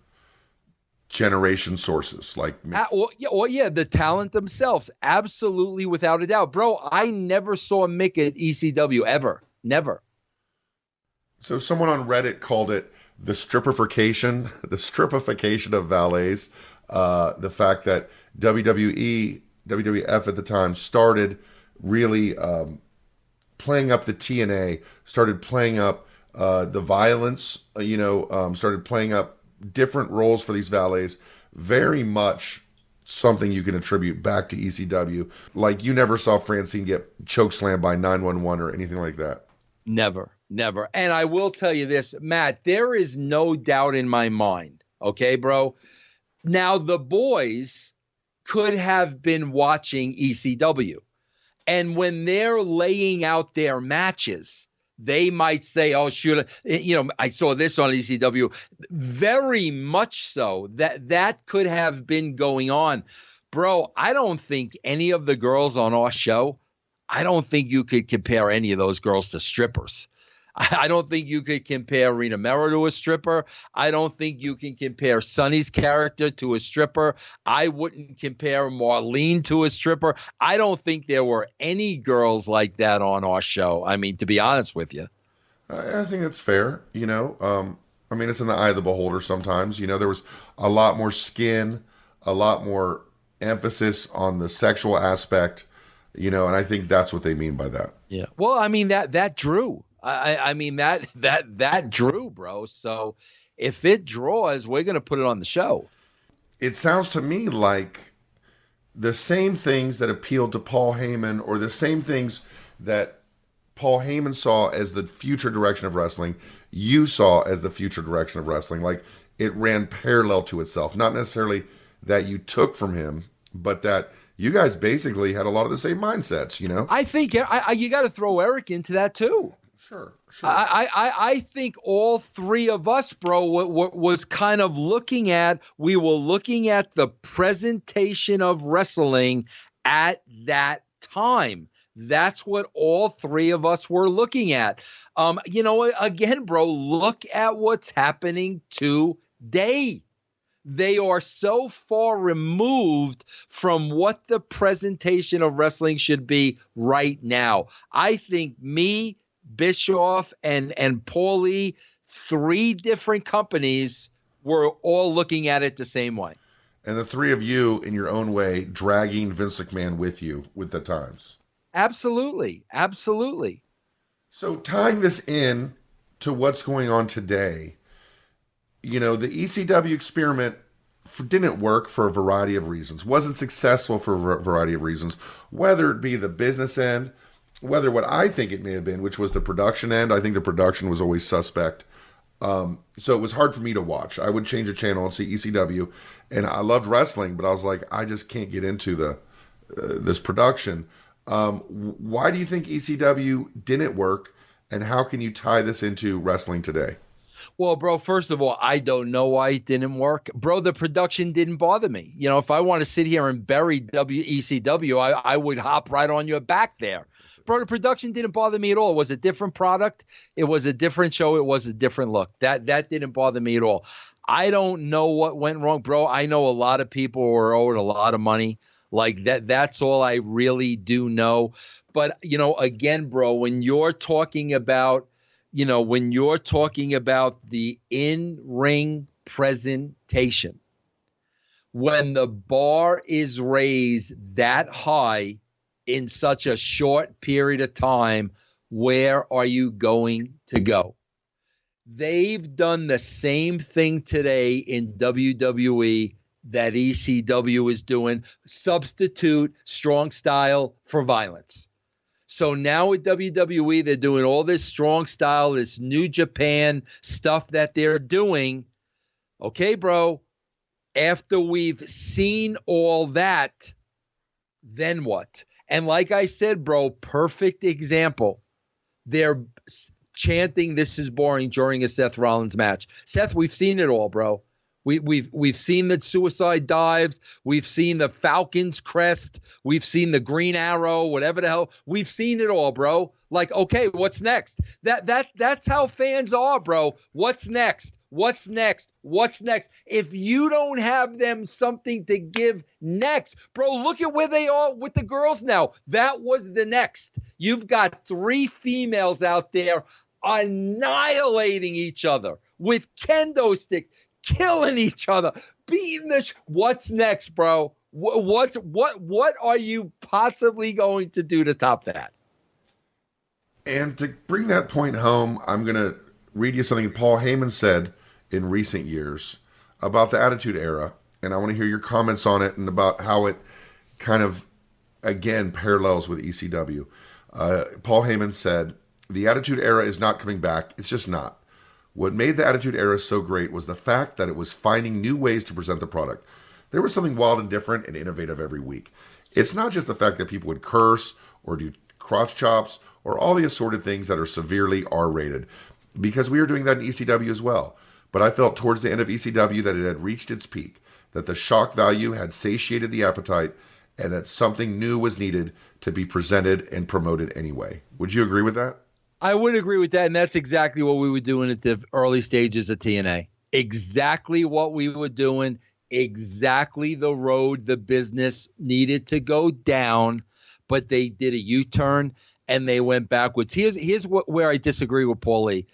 generation sources, like the talent themselves, absolutely, without a doubt, bro. I never saw Mick at ECW ever, never. So someone on Reddit called it the stripification of valets. The fact that WWF at the time started really playing up the TNA, started playing up the violence, started playing up different roles for these valets. Very much something you can attribute back to ECW. Like you never saw Francine get chokeslammed by 911 or anything like that. Never. And I will tell you this, Matt, there is no doubt in my mind. Okay, bro. Now the boys could have been watching ECW. And when they're laying out their matches, they might say, oh, shoot, I saw this on ECW. Very much so. That could have been going on. Bro, I don't think any of the girls on our show, I don't think you could compare any of those girls to strippers. I don't think you could compare Rena Mero to a stripper. I don't think you can compare Sonny's character to a stripper. I wouldn't compare Marlene to a stripper. I don't think there were any girls like that on our show. I mean, to be honest with you. I think that's fair. I mean, it's in the eye of the beholder sometimes. There was a lot more skin, a lot more emphasis on the sexual aspect, and I think that's what they mean by that. Yeah. Well, I mean, that drew. I mean, that drew, bro. So if it draws, we're going to put it on the show. It sounds to me like the same things that appealed to Paul Heyman, or the same things that Paul Heyman saw as the future direction of wrestling, you saw as the future direction of wrestling. Like it ran parallel to itself. Not necessarily that you took from him, but that you guys basically had a lot of the same mindsets, I think you got to throw Eric into that too. Sure. I think all three of us, bro, was kind of looking at the presentation of wrestling at that time. That's what all three of us were looking at. Again, bro, look at what's happening today. They are so far removed from what the presentation of wrestling should be right now. I think me, Bischoff, and Paulie, three different companies were all looking at it the same way. And the three of you, in your own way, dragging Vince McMahon with you with the times. Absolutely. So tying this in to what's going on today, the ECW experiment didn't work for a variety of reasons, wasn't successful for a variety of reasons, whether it be the business end, whether what I think it may have been, which was the production end. I think the production was always suspect. So it was hard for me to watch. I would change a channel and see ECW, and I loved wrestling, but I was like, I just can't get into this production. Why do you think ECW didn't work, and how can you tie this into wrestling today? Well, bro, first of all, I don't know why it didn't work. Bro, the production didn't bother me. You know, if I want to sit here and bury WECW, I would hop right on your back there. Bro, the production didn't bother me at all. It was a different product. It was a different show. It was a different look. That didn't bother me at all. I don't know what went wrong, bro. I know a lot of people were owed a lot of money. Like that's all I really do know. But, you know, again, bro, when you're talking about the in-ring presentation, when the bar is raised that high in such a short period of time, where are you going to go? They've done the same thing today in WWE that ECW is doing. Substitute strong style for violence. So now with WWE, they're doing all this strong style, this New Japan stuff that they're doing. Okay, bro, after we've seen all that, then what? And like I said, bro, perfect example. They're chanting, "This is boring" during a Seth Rollins match. Seth, we've seen it all, bro. We've seen the suicide dives. We've seen the Falcon's crest. We've seen the Green Arrow, whatever the hell. We've seen it all, bro. Like, okay, what's next? That's how fans are, bro. What's next? What's next? What's next? If you don't have them something to give next, bro, look at where they are with the girls now. That was the next. You've got 3 females out there annihilating each other with kendo sticks, killing each other, beating this. What's next, bro? What are you possibly going to do to top that? And to bring that point home, I'm going to read you something Paul Heyman said in recent years about the Attitude Era. And I want to hear your comments on it and about how it kind of, again, parallels with ECW. Paul Heyman said, "The Attitude Era is not coming back. It's just not. What made the Attitude Era so great was the fact that it was finding new ways to present the product. There was something wild and different and innovative every week. It's not just the fact that people would curse or do crotch chops or all the assorted things that are severely R-rated, because we were doing that in ECW as well. But I felt towards the end of ECW that it had reached its peak, that the shock value had satiated the appetite, and that something new was needed to be presented and promoted anyway." Would you agree with that? I would agree with that, and that's exactly what we were doing at the early stages of TNA. Exactly what we were doing, exactly the road the business needed to go down, but they did a U-turn and they went backwards. Here's where I disagree with Paulie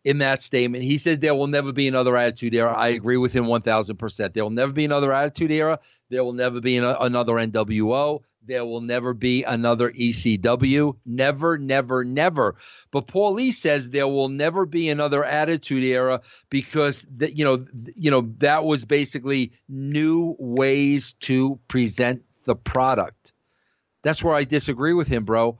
in that statement. He said there will never be another Attitude Era. I agree with him 1,000%. There will never be another Attitude Era. There will never be another NWO. There will never be another ECW. Never, never, never. But Paulie says there will never be another Attitude Era because that was basically new ways to present the product. That's where I disagree with him, bro.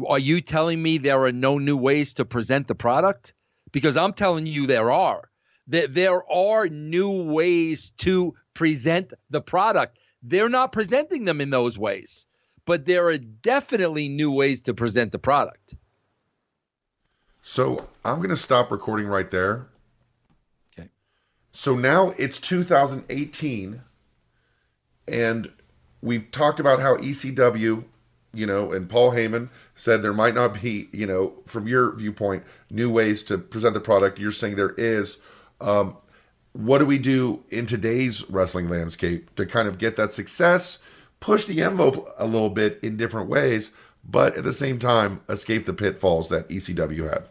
Are you telling me there are no new ways to present the product? Because I'm telling you there are. There are new ways to present the product. They're not presenting them in those ways, but there are definitely new ways to present the product. So I'm going to stop recording right there. Okay. So now it's 2018, and we've talked about how ECW, and Paul Heyman said there might not be, from your viewpoint, new ways to present the product. You're saying there is. What do we do in today's wrestling landscape to kind of get that success, push the envelope a little bit in different ways, but at the same time escape the pitfalls that ECW had?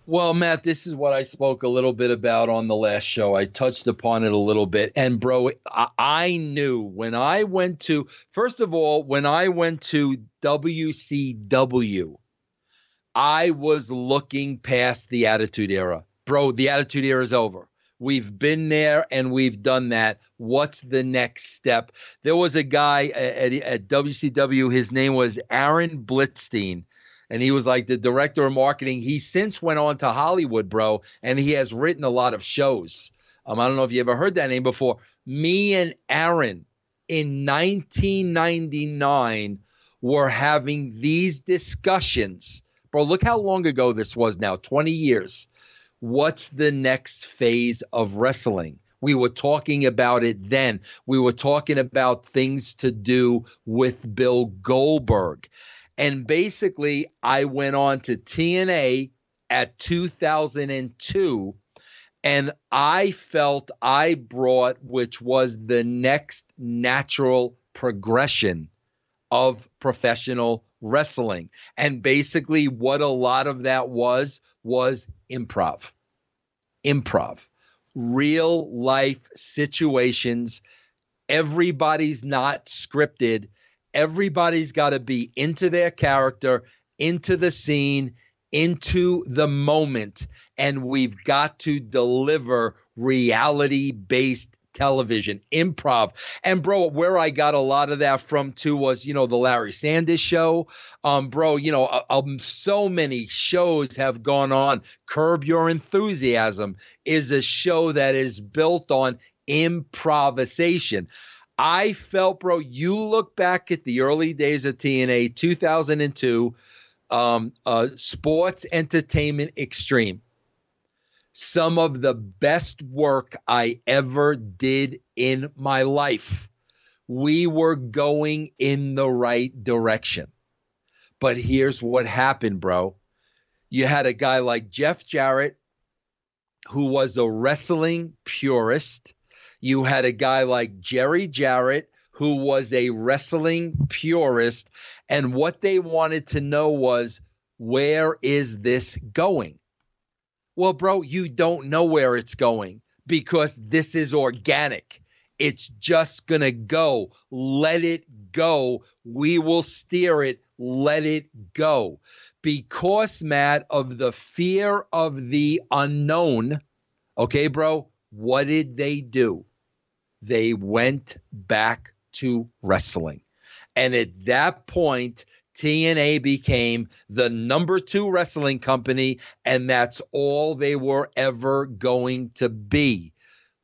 Well, Matt, this is what I spoke a little bit about on the last show. I touched upon it a little bit. And, bro, I knew when I went to WCW, I was looking past the Attitude Era. Bro, the Attitude Era is over. We've been there and we've done that. What's the next step? There was a guy at WCW. His name was Aaron Blitzstein, and he was like the director of marketing. He since went on to Hollywood, bro, and he has written a lot of shows. I don't know if you ever heard that name before. Me and Aaron in 1999 were having these discussions. Bro, look how long ago this was now, 20 years. What's the next phase of wrestling? We were talking about it then. We were talking about things to do with Bill Goldberg. And basically, I went on to TNA at 2002, and I felt I brought, which was the next natural progression of professional wrestling. And basically what a lot of that was improv, real life situations. Everybody's not scripted. Everybody's got to be into their character, into the scene, into the moment. And we've got to deliver reality-based television, improv. And bro, where I got a lot of that from too was, the Larry Sanders Show. Bro, so many shows have gone on. Curb Your Enthusiasm is a show that is built on improvisation. I felt, bro, you look back at the early days of TNA, 2002, Sports Entertainment Extreme. Some of the best work I ever did in my life. We were going in the right direction. But here's what happened, bro. You had a guy like Jeff Jarrett, who was a wrestling purist. You had a guy like Jerry Jarrett, who was a wrestling purist. And what they wanted to know was, where is this going? Well, bro, you don't know where it's going because this is organic. It's just going to go. Let it go. We will steer it. Let it go. Because, Matt, of the fear of the unknown, okay, bro, what did they do? They went back to wrestling. And at that point, TNA became the number 2 wrestling company, and that's all they were ever going to be.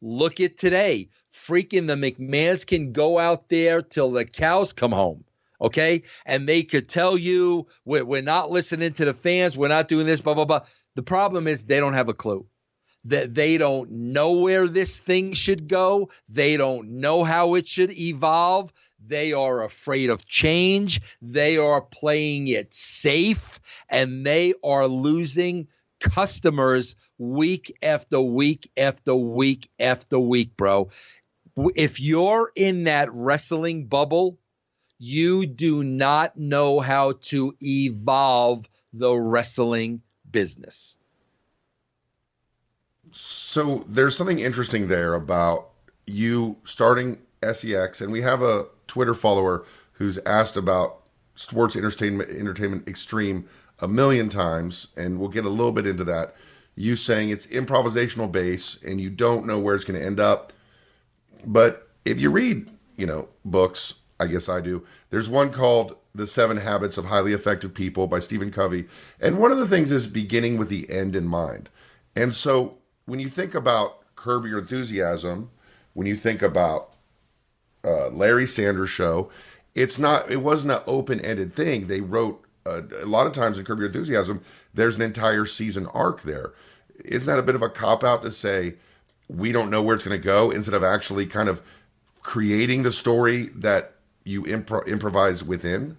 Look at today. Freaking the McMahons can go out there till the cows come home, okay? And they could tell you, we're not listening to the fans, we're not doing this, blah, blah, blah. The problem is they don't have a clue. That they don't know where this thing should go. They don't know how it should evolve. They are afraid of change. They are playing it safe, and they are losing customers week after week after week after week, bro. If you're in that wrestling bubble, you do not know how to evolve the wrestling business. So there's something interesting there about you starting SEX, and we have a Twitter follower who's asked about Sports Entertainment Extreme a million times, and we'll get a little bit into that. You saying it's improvisational base and you don't know where it's going to end up. But if you read, books, I guess I do, there's one called The 7 Habits of Highly Effective People by Stephen Covey. And one of the things is beginning with the end in mind. And so when you think about Curb Your Enthusiasm, when you think about Larry Sanders Show, it wasn't an open-ended thing. They wrote a lot of times in Curb Your Enthusiasm, there's an entire season arc there. Isn't that a bit of a cop-out to say we don't know where it's going to go instead of actually kind of creating the story that you improvise within?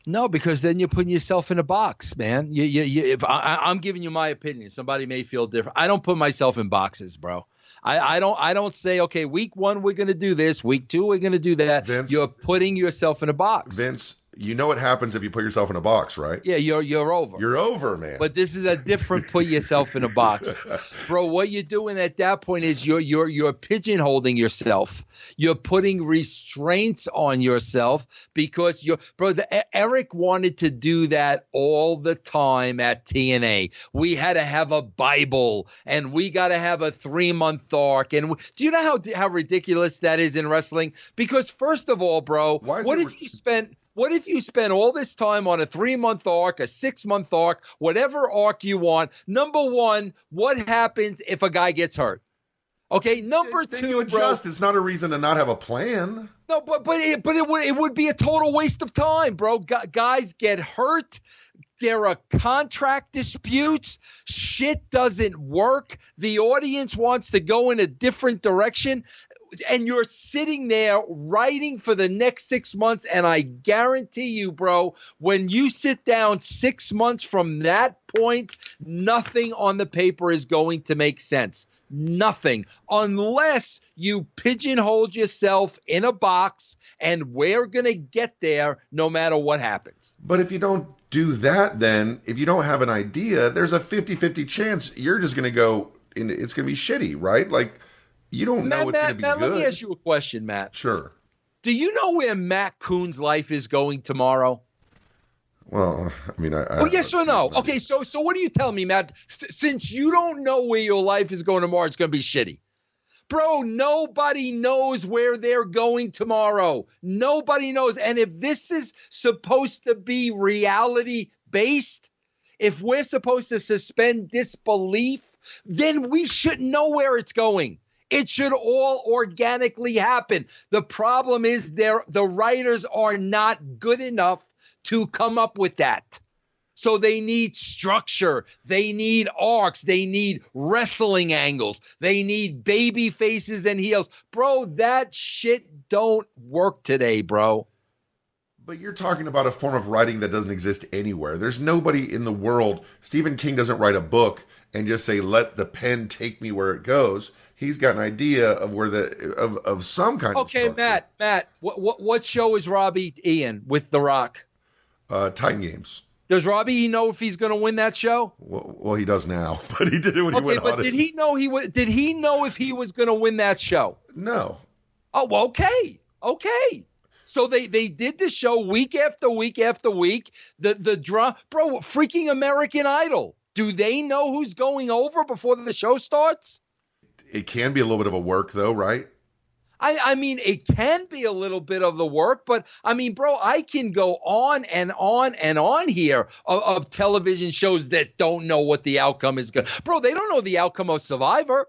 No, because then you're putting yourself in a box, man. If I'm giving you my opinion, somebody may feel different. I don't put myself in boxes, bro. I don't say, okay, week 1, we're going to do this. Week 2, we're going to do that. Vince, you're putting yourself in a box. Vince, You know what happens if you put yourself in a box, right? Yeah, you're over. You're over, man. But this is a different put yourself in a box. Bro, what you're doing at that point is you're pigeonholing yourself. You're putting restraints on yourself because Eric wanted to do that all the time at TNA. We had to have a Bible and we got to have a 3-month arc. And do you know how ridiculous that is in wrestling? Because first of all, bro, what if you spent all this time on a 3-month arc, a 6-month arc, whatever arc you want? Number one, what happens if a guy gets hurt? Okay, number then two, you adjust. It's not a reason to not have a plan. No, but it would be a total waste of time, bro. Guys get hurt. There are contract disputes. Shit doesn't work. The audience wants to go in a different direction. And you're sitting there writing for the next 6 months. And I guarantee you, bro, when you sit down 6 months from that point, nothing on the paper is going to make sense. Nothing, unless you pigeonhole yourself in a box, and we're going to get there no matter what happens. But if you don't do that, then if you don't have an idea, there's a 50-50 chance you're just going to go, it's going to be shitty, right? Like, you don't know it's going to be good. Let me ask you a question, Matt. Sure. Do you know where Matt Kuhn's life is going tomorrow? Well, I mean, yes or no? Okay, so what do you tell me, Matt? Since you don't know where your life is going tomorrow, it's going to be shitty. Bro, nobody knows where they're going tomorrow. Nobody knows. And if this is supposed to be reality-based, if we're supposed to suspend disbelief, then we should know where it's going. It should all organically happen. The problem is the writers are not good enough to come up with that. So they need structure. They need arcs. They need wrestling angles. They need baby faces and heels. Bro, that shit don't work today, bro. But you're talking about a form of writing that doesn't exist anywhere. There's nobody in the world. Stephen King doesn't write a book and just say, let the pen take me where it goes. He's got an idea of where of some kind of structure. Okay, Matt, what show is Robbie in with The Rock? Titan Games. Does Robbie know if he's going to win that show? Well, he does now, but he did it when he went on it. Okay, but did he know if he was going to win that show? No. Oh, okay. So they did the show week after week after week. The drama, bro, freaking American Idol. Do they know who's going over before the show starts? It can be a little bit of a work, though, right? I mean, it can be a little bit of the work, but I mean, bro, I can go on and on and on here of television shows that don't know what the outcome is going to. Bro, they don't know the outcome of Survivor.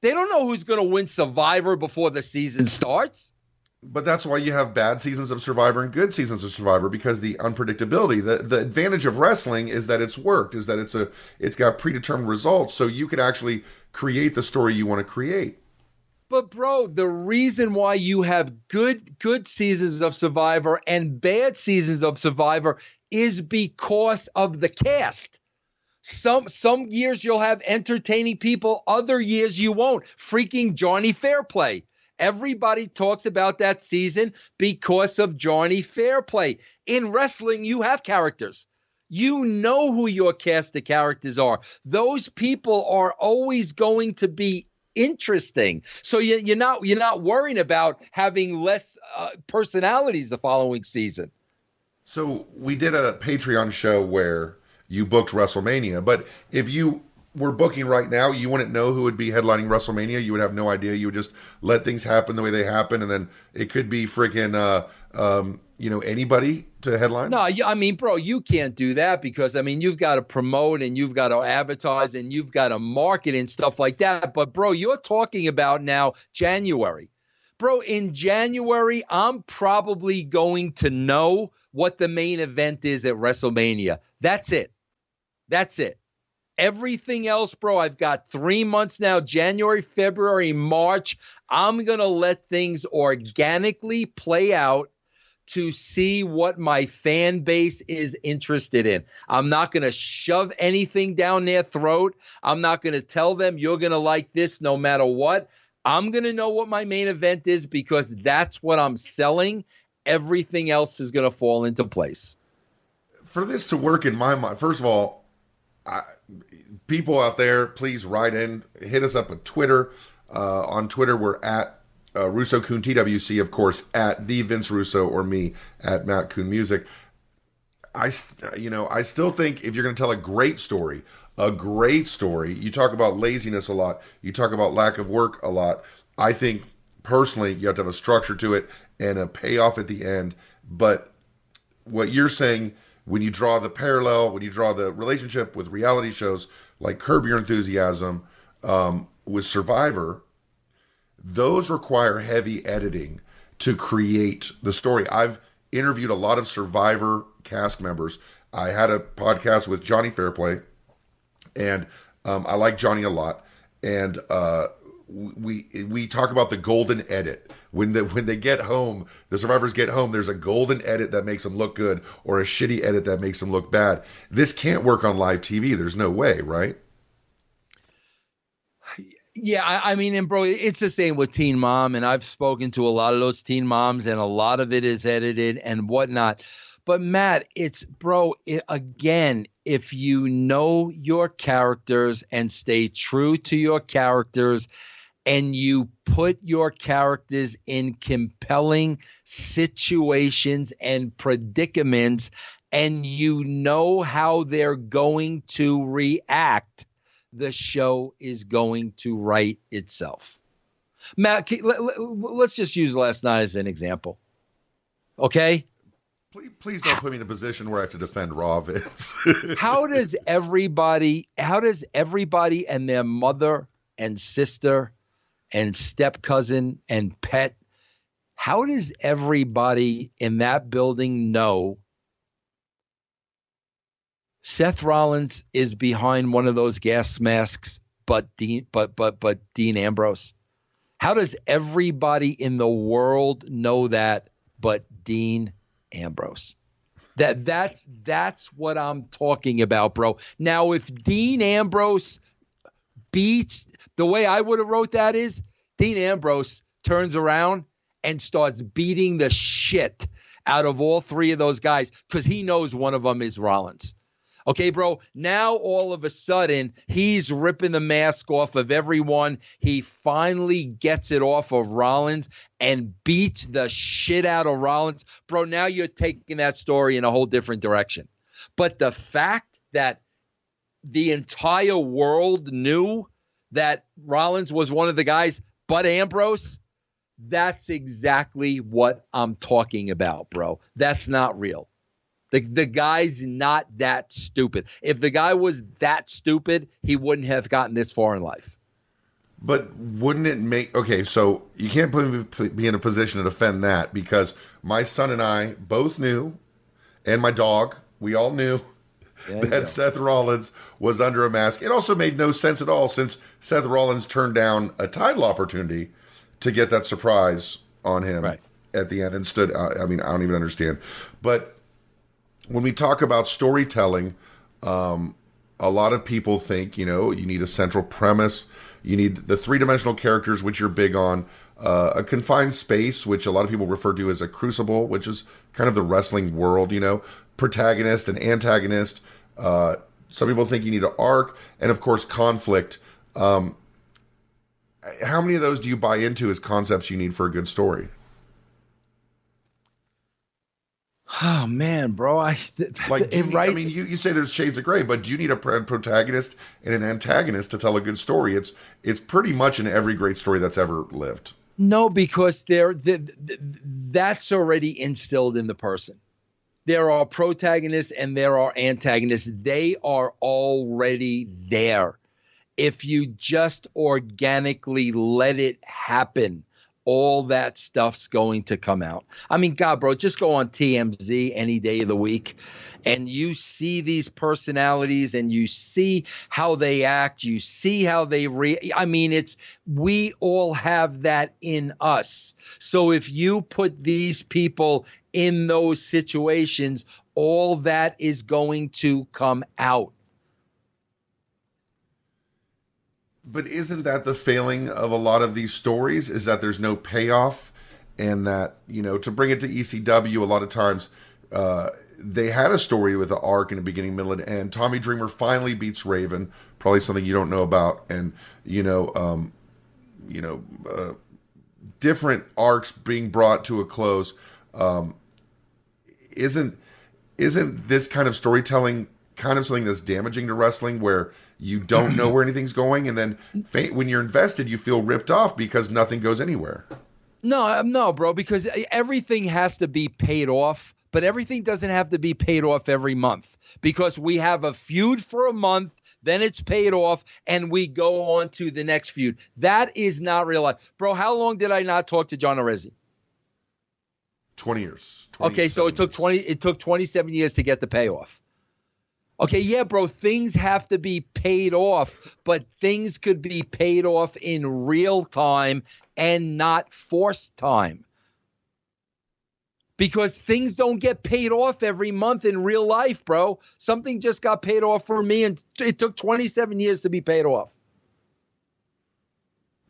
They don't know who's going to win Survivor before the season starts. But that's why you have bad seasons of Survivor and good seasons of Survivor, because the unpredictability. The advantage of wrestling is that it's worked, is that it's got predetermined results, so you could actually create the story you want to create. But bro, the reason why you have good seasons of Survivor and bad seasons of Survivor is because of the cast. Some years you'll have entertaining people, other years you won't. Freaking Johnny Fairplay. Everybody talks about that season because of Johnny Fairplay. In wrestling, you have characters. You know who your cast of characters are. Those people are always going to be interesting. So you're not worrying about having less personalities the following season. So we did a Patreon show where you booked WrestleMania, but if you were booking right now, you wouldn't know who would be headlining WrestleMania. You would have no idea. You would just let things happen the way they happen, and then it could be freaking anybody to headline. No, I mean, bro, you can't do that because, I mean, you've got to promote and you've got to advertise and you've got to market and stuff like that. But, bro, you're talking about now January. Bro, in January, I'm probably going to know what the main event is at WrestleMania. That's it. Everything else, bro, I've got 3 months now, January, February, March. I'm going to let things organically play out to see what my fan base is interested in. I'm not going to shove anything down their throat. I'm not going to tell them you're going to like this no matter what. I'm going to know what my main event is because that's what I'm selling. everything else is going to fall into place. For this to work in my mind, first of all, people out there, please write in, hit us up on Twitter. On Twitter, we're at Russo Coon TWC, of course, at the Vince Russo, or me at Matt Coon Music. I still think if you're going to tell a great story, you talk about laziness a lot, you talk about lack of work a lot. I think personally, you have to have a structure to it and a payoff at the end. But what you're saying, when you draw the parallel, when you draw the relationship with reality shows like Curb Your Enthusiasm, with Survivor, those require heavy editing to create the story. I've interviewed a lot of Survivor cast members. I had a podcast with Johnny Fairplay, and I like Johnny a lot. And we talk about the golden edit. When they get home, the survivors get home, there's a golden edit that makes them look good, or a shitty edit that makes them look bad. This can't work on live TV. There's no way, right? Yeah, I mean, and bro, it's the same with Teen Mom, and I've spoken to a lot of those teen moms, and a lot of it is edited and whatnot. But Matt, again, if you know your characters and stay true to your characters, and you put your characters in compelling situations and predicaments, and you know how they're going to react, the show is going to write itself. Matt, let's just use last night as an example. Okay? Please don't put me in a position where I have to defend Raw, Vince. How does everybody and their mother and sister and step cousin and pet, how does everybody in that building know Seth Rollins is behind one of those gas masks, but Dean Ambrose? How does everybody in the world know that but Dean Ambrose? That's what I'm talking about, bro. Now, if Dean Ambrose beats, the way I would have wrote that is Dean Ambrose turns around and starts beating the shit out of all three of those guys because he knows one of them is Rollins. Okay, bro, now all of a sudden, he's ripping the mask off of everyone. He finally gets it off of Rollins and beats the shit out of Rollins. Bro, now you're taking that story in a whole different direction. But the fact that the entire world knew that Rollins was one of the guys, but Ambrose, that's exactly what I'm talking about, bro. That's not real. The guy's not that stupid. If the guy was that stupid, he wouldn't have gotten this far in life. But wouldn't it make... Okay, so you can't put me in a position to defend that because my son and I both knew, and my dog, we all knew that Seth Rollins was under a mask. It also made no sense at all since Seth Rollins turned down a title opportunity to get that surprise on him at the end and stood... I mean, I don't even understand. But when we talk about storytelling, a lot of people think, you need a central premise. You need the three-dimensional characters, which you're big on. A confined space, which a lot of people refer to as a crucible, which is kind of the wrestling world, protagonist and antagonist. Some people think you need an arc, and of course, conflict. How many of those do you buy into as concepts you need for a good story? Oh man, bro! I mean, you say there's shades of gray, but do you need a protagonist and an antagonist to tell a good story? It's pretty much in every great story that's ever lived. No, because that's already instilled in the person. There are protagonists and there are antagonists. They are already there. If you just organically let it happen, all that stuff's going to come out. I mean, God, bro, just go on TMZ any day of the week and you see these personalities and you see how they act. You see how they we all have that in us. So if you put these people in those situations, all that is going to come out. But isn't that the failing of a lot of these stories, is that there's no payoff and that, to bring it to ECW, a lot of times they had a story with an arc in the beginning, middle, and end. Tommy Dreamer finally beats Raven, probably something you don't know about, and different arcs being brought to a close. Isn't this kind of storytelling kind of something that's damaging to wrestling, where you don't know where anything's going, and then when you're invested, you feel ripped off because nothing goes anywhere? No, bro, because everything has to be paid off, but everything doesn't have to be paid off every month, because we have a feud for a month, then it's paid off, and we go on to the next feud. That is not real life. Bro, how long did I not talk to John Arezzi? 20 years. Okay, so it took 27 years to get the payoff. Okay, yeah, bro, things have to be paid off, but things could be paid off in real time and not forced time. Because things don't get paid off every month in real life, bro. Something just got paid off for me, and it took 27 years to be paid off.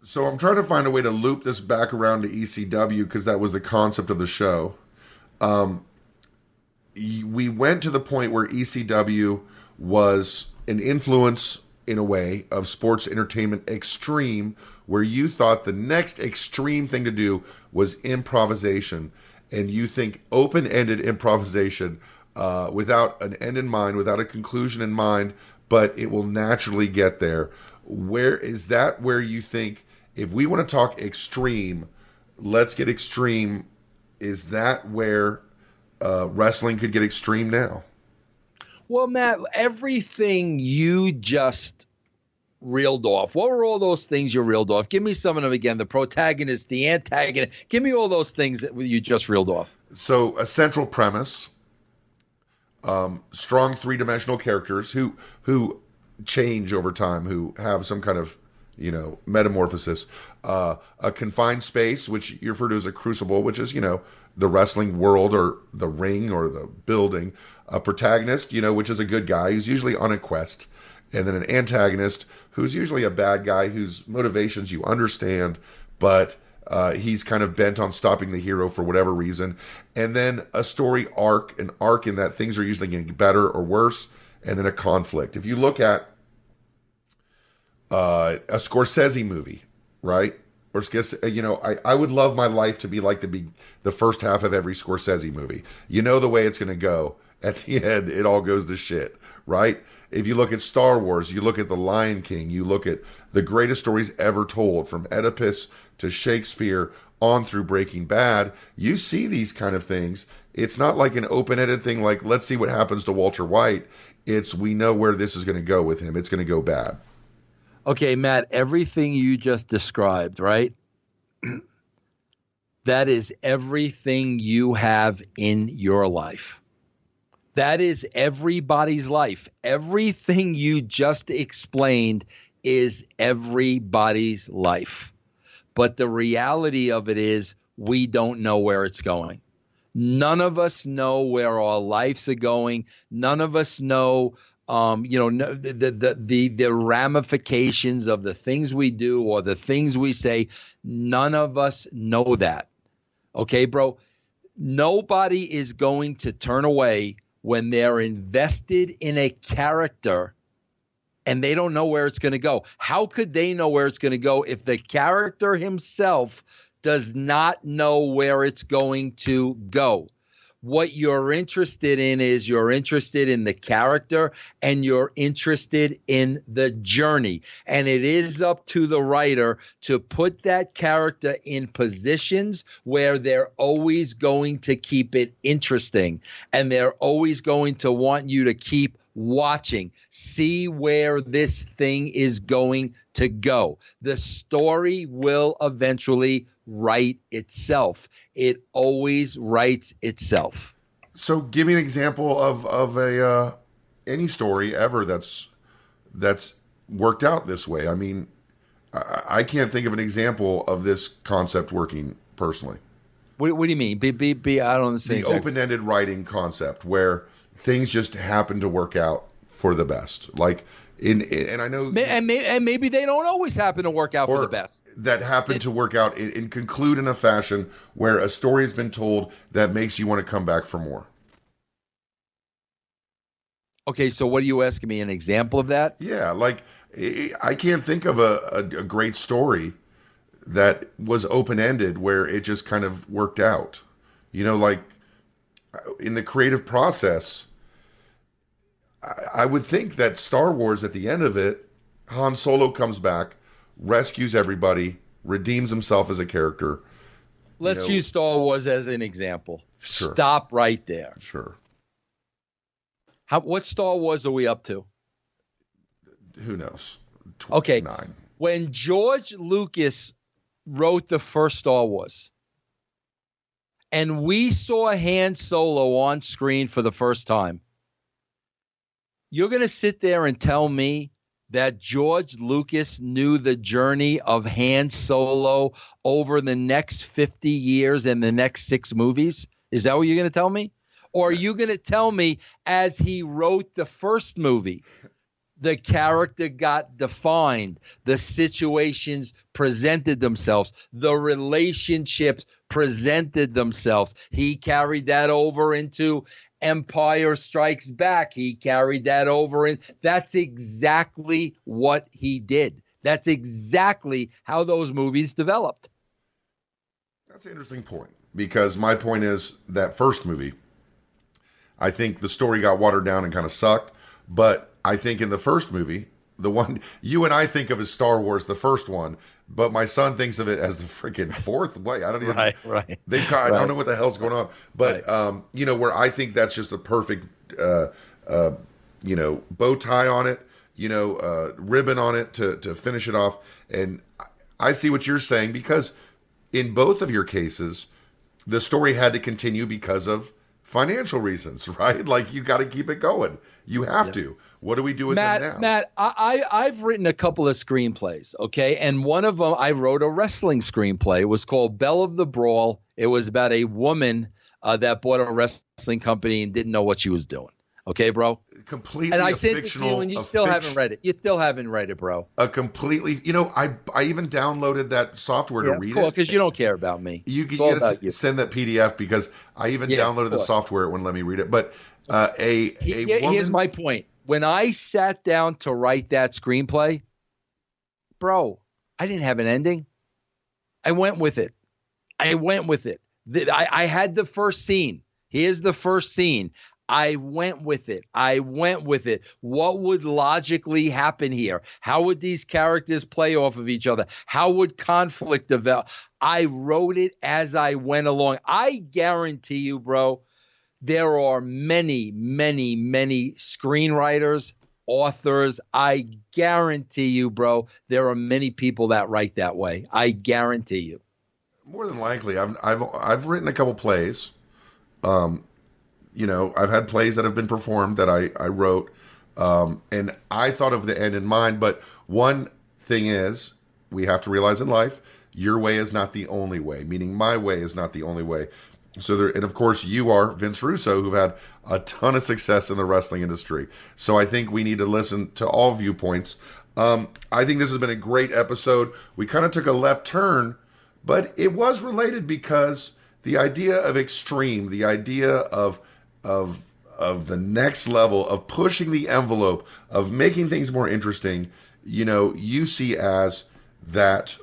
So I'm trying to find a way to loop this back around to ECW, because that was the concept of the show. We went to the point where ECW was an influence, in a way, of sports entertainment extreme, where you thought the next extreme thing to do was improvisation. And you think open-ended improvisation without an end in mind, without a conclusion in mind, but it will naturally get there. Where is that where you think, if we want to talk extreme, let's get extreme? Is that where wrestling could get extreme now? Well, Matt, everything you just reeled off, what were all those things you reeled off? Give me some of them again. The protagonist, the antagonist. Give me all those things that you just reeled off. So a central premise, strong three-dimensional characters who change over time, who have some kind of metamorphosis, a confined space, which you refer to as a crucible, which is, the wrestling world or the ring or the building, a protagonist, which is a good guy who's usually on a quest, and then an antagonist who's usually a bad guy whose motivations you understand, but he's kind of bent on stopping the hero for whatever reason. And then a story arc, an arc in that things are usually getting better or worse, and then a conflict. If you look at a Scorsese movie, right? Or I would love my life to be like the first half of every Scorsese movie. You know the way it's going to go. At the end, it all goes to shit, right? If you look at Star Wars, you look at The Lion King, you look at the greatest stories ever told, from Oedipus to Shakespeare on through Breaking Bad, you see these kind of things. It's not like an open-ended thing like, let's see what happens to Walter White. It's, we know where this is going to go with him. It's going to go bad. Okay, Matt, everything you just described, right? That is everything you have in your life. That is everybody's life. Everything you just explained is everybody's life. But the reality of it is, we don't know where it's going. None of us know where our lives are going. None of us know the ramifications of the things we do or the things we say. None of us know that. Okay, bro? Nobody is going to turn away when they're invested in a character and they don't know where it's going to go. How could they know where it's going to go if the character himself does not know where it's going to go? What you're interested in is you're interested in the character and you're interested in the journey. And it is up to the writer to put that character in positions where they're always going to keep it interesting. And they're always going to want you to keep watching, see where this thing is going to go. The story will eventually write itself. It always writes itself. So give me an example of a any story ever that's worked out this way. I mean, I can't think of an example of this concept working personally. What do you mean? I don't understand. The open-ended writing concept where things just happen to work out for the best. Like, And I know, and maybe they don't always happen to work out for the best. That happen to work out and conclude in a fashion where a story has been told that makes you want to come back for more. Okay, so what are you asking me? An example of that? Yeah, like I can't think of a great story that was open-ended where it just kind of worked out. Like in the creative process, I would think that Star Wars, at the end of it, Han Solo comes back, rescues everybody, redeems himself as a character. Let's use Star Wars as an example. Sure. Stop right there. Sure. What Star Wars are we up to? Who knows? 29. Okay. When George Lucas wrote the first Star Wars, and we saw Han Solo on screen for the first time, you're going to sit there and tell me that George Lucas knew the journey of Han Solo over the next 50 years and the next 6 movies? Is that what you're going to tell me? Or are you going to tell me as he wrote the first movie, the character got defined, the situations presented themselves, the relationships presented themselves. He carried that over into Empire Strikes Back. He carried that over in. That's exactly what he did. That's exactly how those movies developed. That's an interesting point, because my point is that first movie, I think the story got watered down and kind of sucked. But I think in the first movie, the one you and I think of as Star Wars, the first one, but my son thinks of it as the freaking fourth. Wait, I don't even. Right. I don't know what the hell's going on. But where I think that's just a perfect, bow tie on it, ribbon on it to finish it off. And I see what you're saying, because in both of your cases, the story had to continue because of financial reasons, right? Like, you got to keep it going. You have to. What do we do with them now? Matt, I've written a couple of screenplays, okay? And one of them, I wrote a wrestling screenplay. It was called Belle of the Brawl. It was about a woman that bought a wrestling company and didn't know what she was doing. Okay, bro? Completely. And I sent it to you, and you still haven't read it. You still haven't read it, bro. A completely, I even downloaded that software to read it. Because you don't care about me. You gotta send that PDF, because I even downloaded the software. It wouldn't let me read it. But here's my point. When I sat down to write that screenplay, bro, I didn't have an ending. I went with it. I had the first scene. Here's the first scene. I went with it. What would logically happen here? How would these characters play off of each other? How would conflict develop? I wrote it as I went along. I guarantee you, bro, there are many, many, many screenwriters, authors. I guarantee you, bro, there are many people that write that way. I guarantee you. More than likely, I've written a couple plays. I've had plays that have been performed that I wrote, and I thought of the end in mind. But one thing is, we have to realize in life, your way is not the only way, meaning my way is not the only way. So and of course, you are Vince Russo, who've had a ton of success in the wrestling industry. So I think we need to listen to all viewpoints. I think this has been a great episode. We kind of took a left turn, but it was related, because the idea of extreme, the idea of the next level, of pushing the envelope, of making things more interesting, you see as that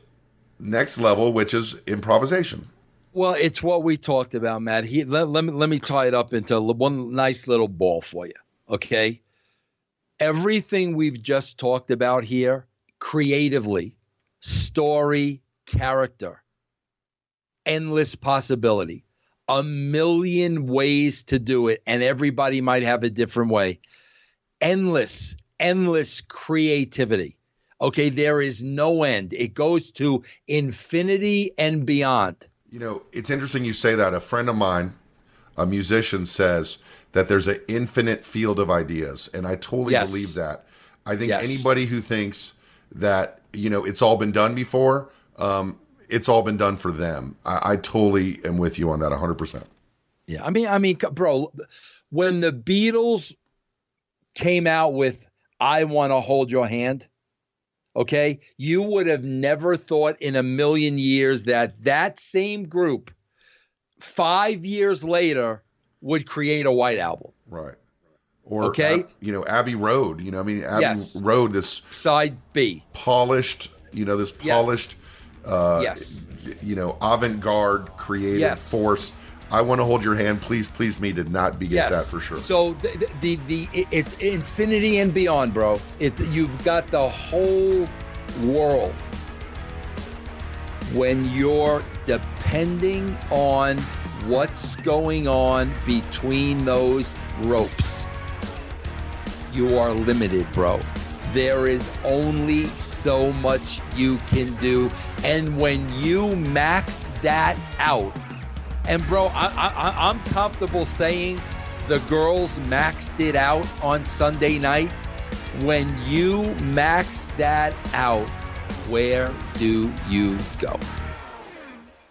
next level, which is improvisation. Well, it's what we talked about, Matt. Let me tie it up into one nice little ball for you, okay? Everything we've just talked about here, creatively, story, character, endless possibility, a million ways to do it, and everybody might have a different way. Endless creativity. Okay, there is no end. It goes to infinity and beyond. It's interesting you say that. A friend of mine, a musician, says that there's an infinite field of ideas, and I totally believe that. I think anybody who thinks that, it's all been done before, it's all been done for them. I totally am with you on that 100%. Yeah, I mean, bro, when the Beatles came out with I want to hold your hand. Okay? You would have never thought in a million years that same group 5 years later would create a White Album. Right. Or, okay? Abbey Road, Abbey Road, this side B. Polished, avant-garde creative force. I want to hold your hand. Please, please me did not beget that for sure. So it's infinity and beyond, bro. You've got the whole world when you're depending on what's going on between those ropes. You are limited, bro. There is only so much you can do. And when you max that out, and bro, I'm comfortable saying the girls maxed it out on Sunday night. When you max that out, where do you go?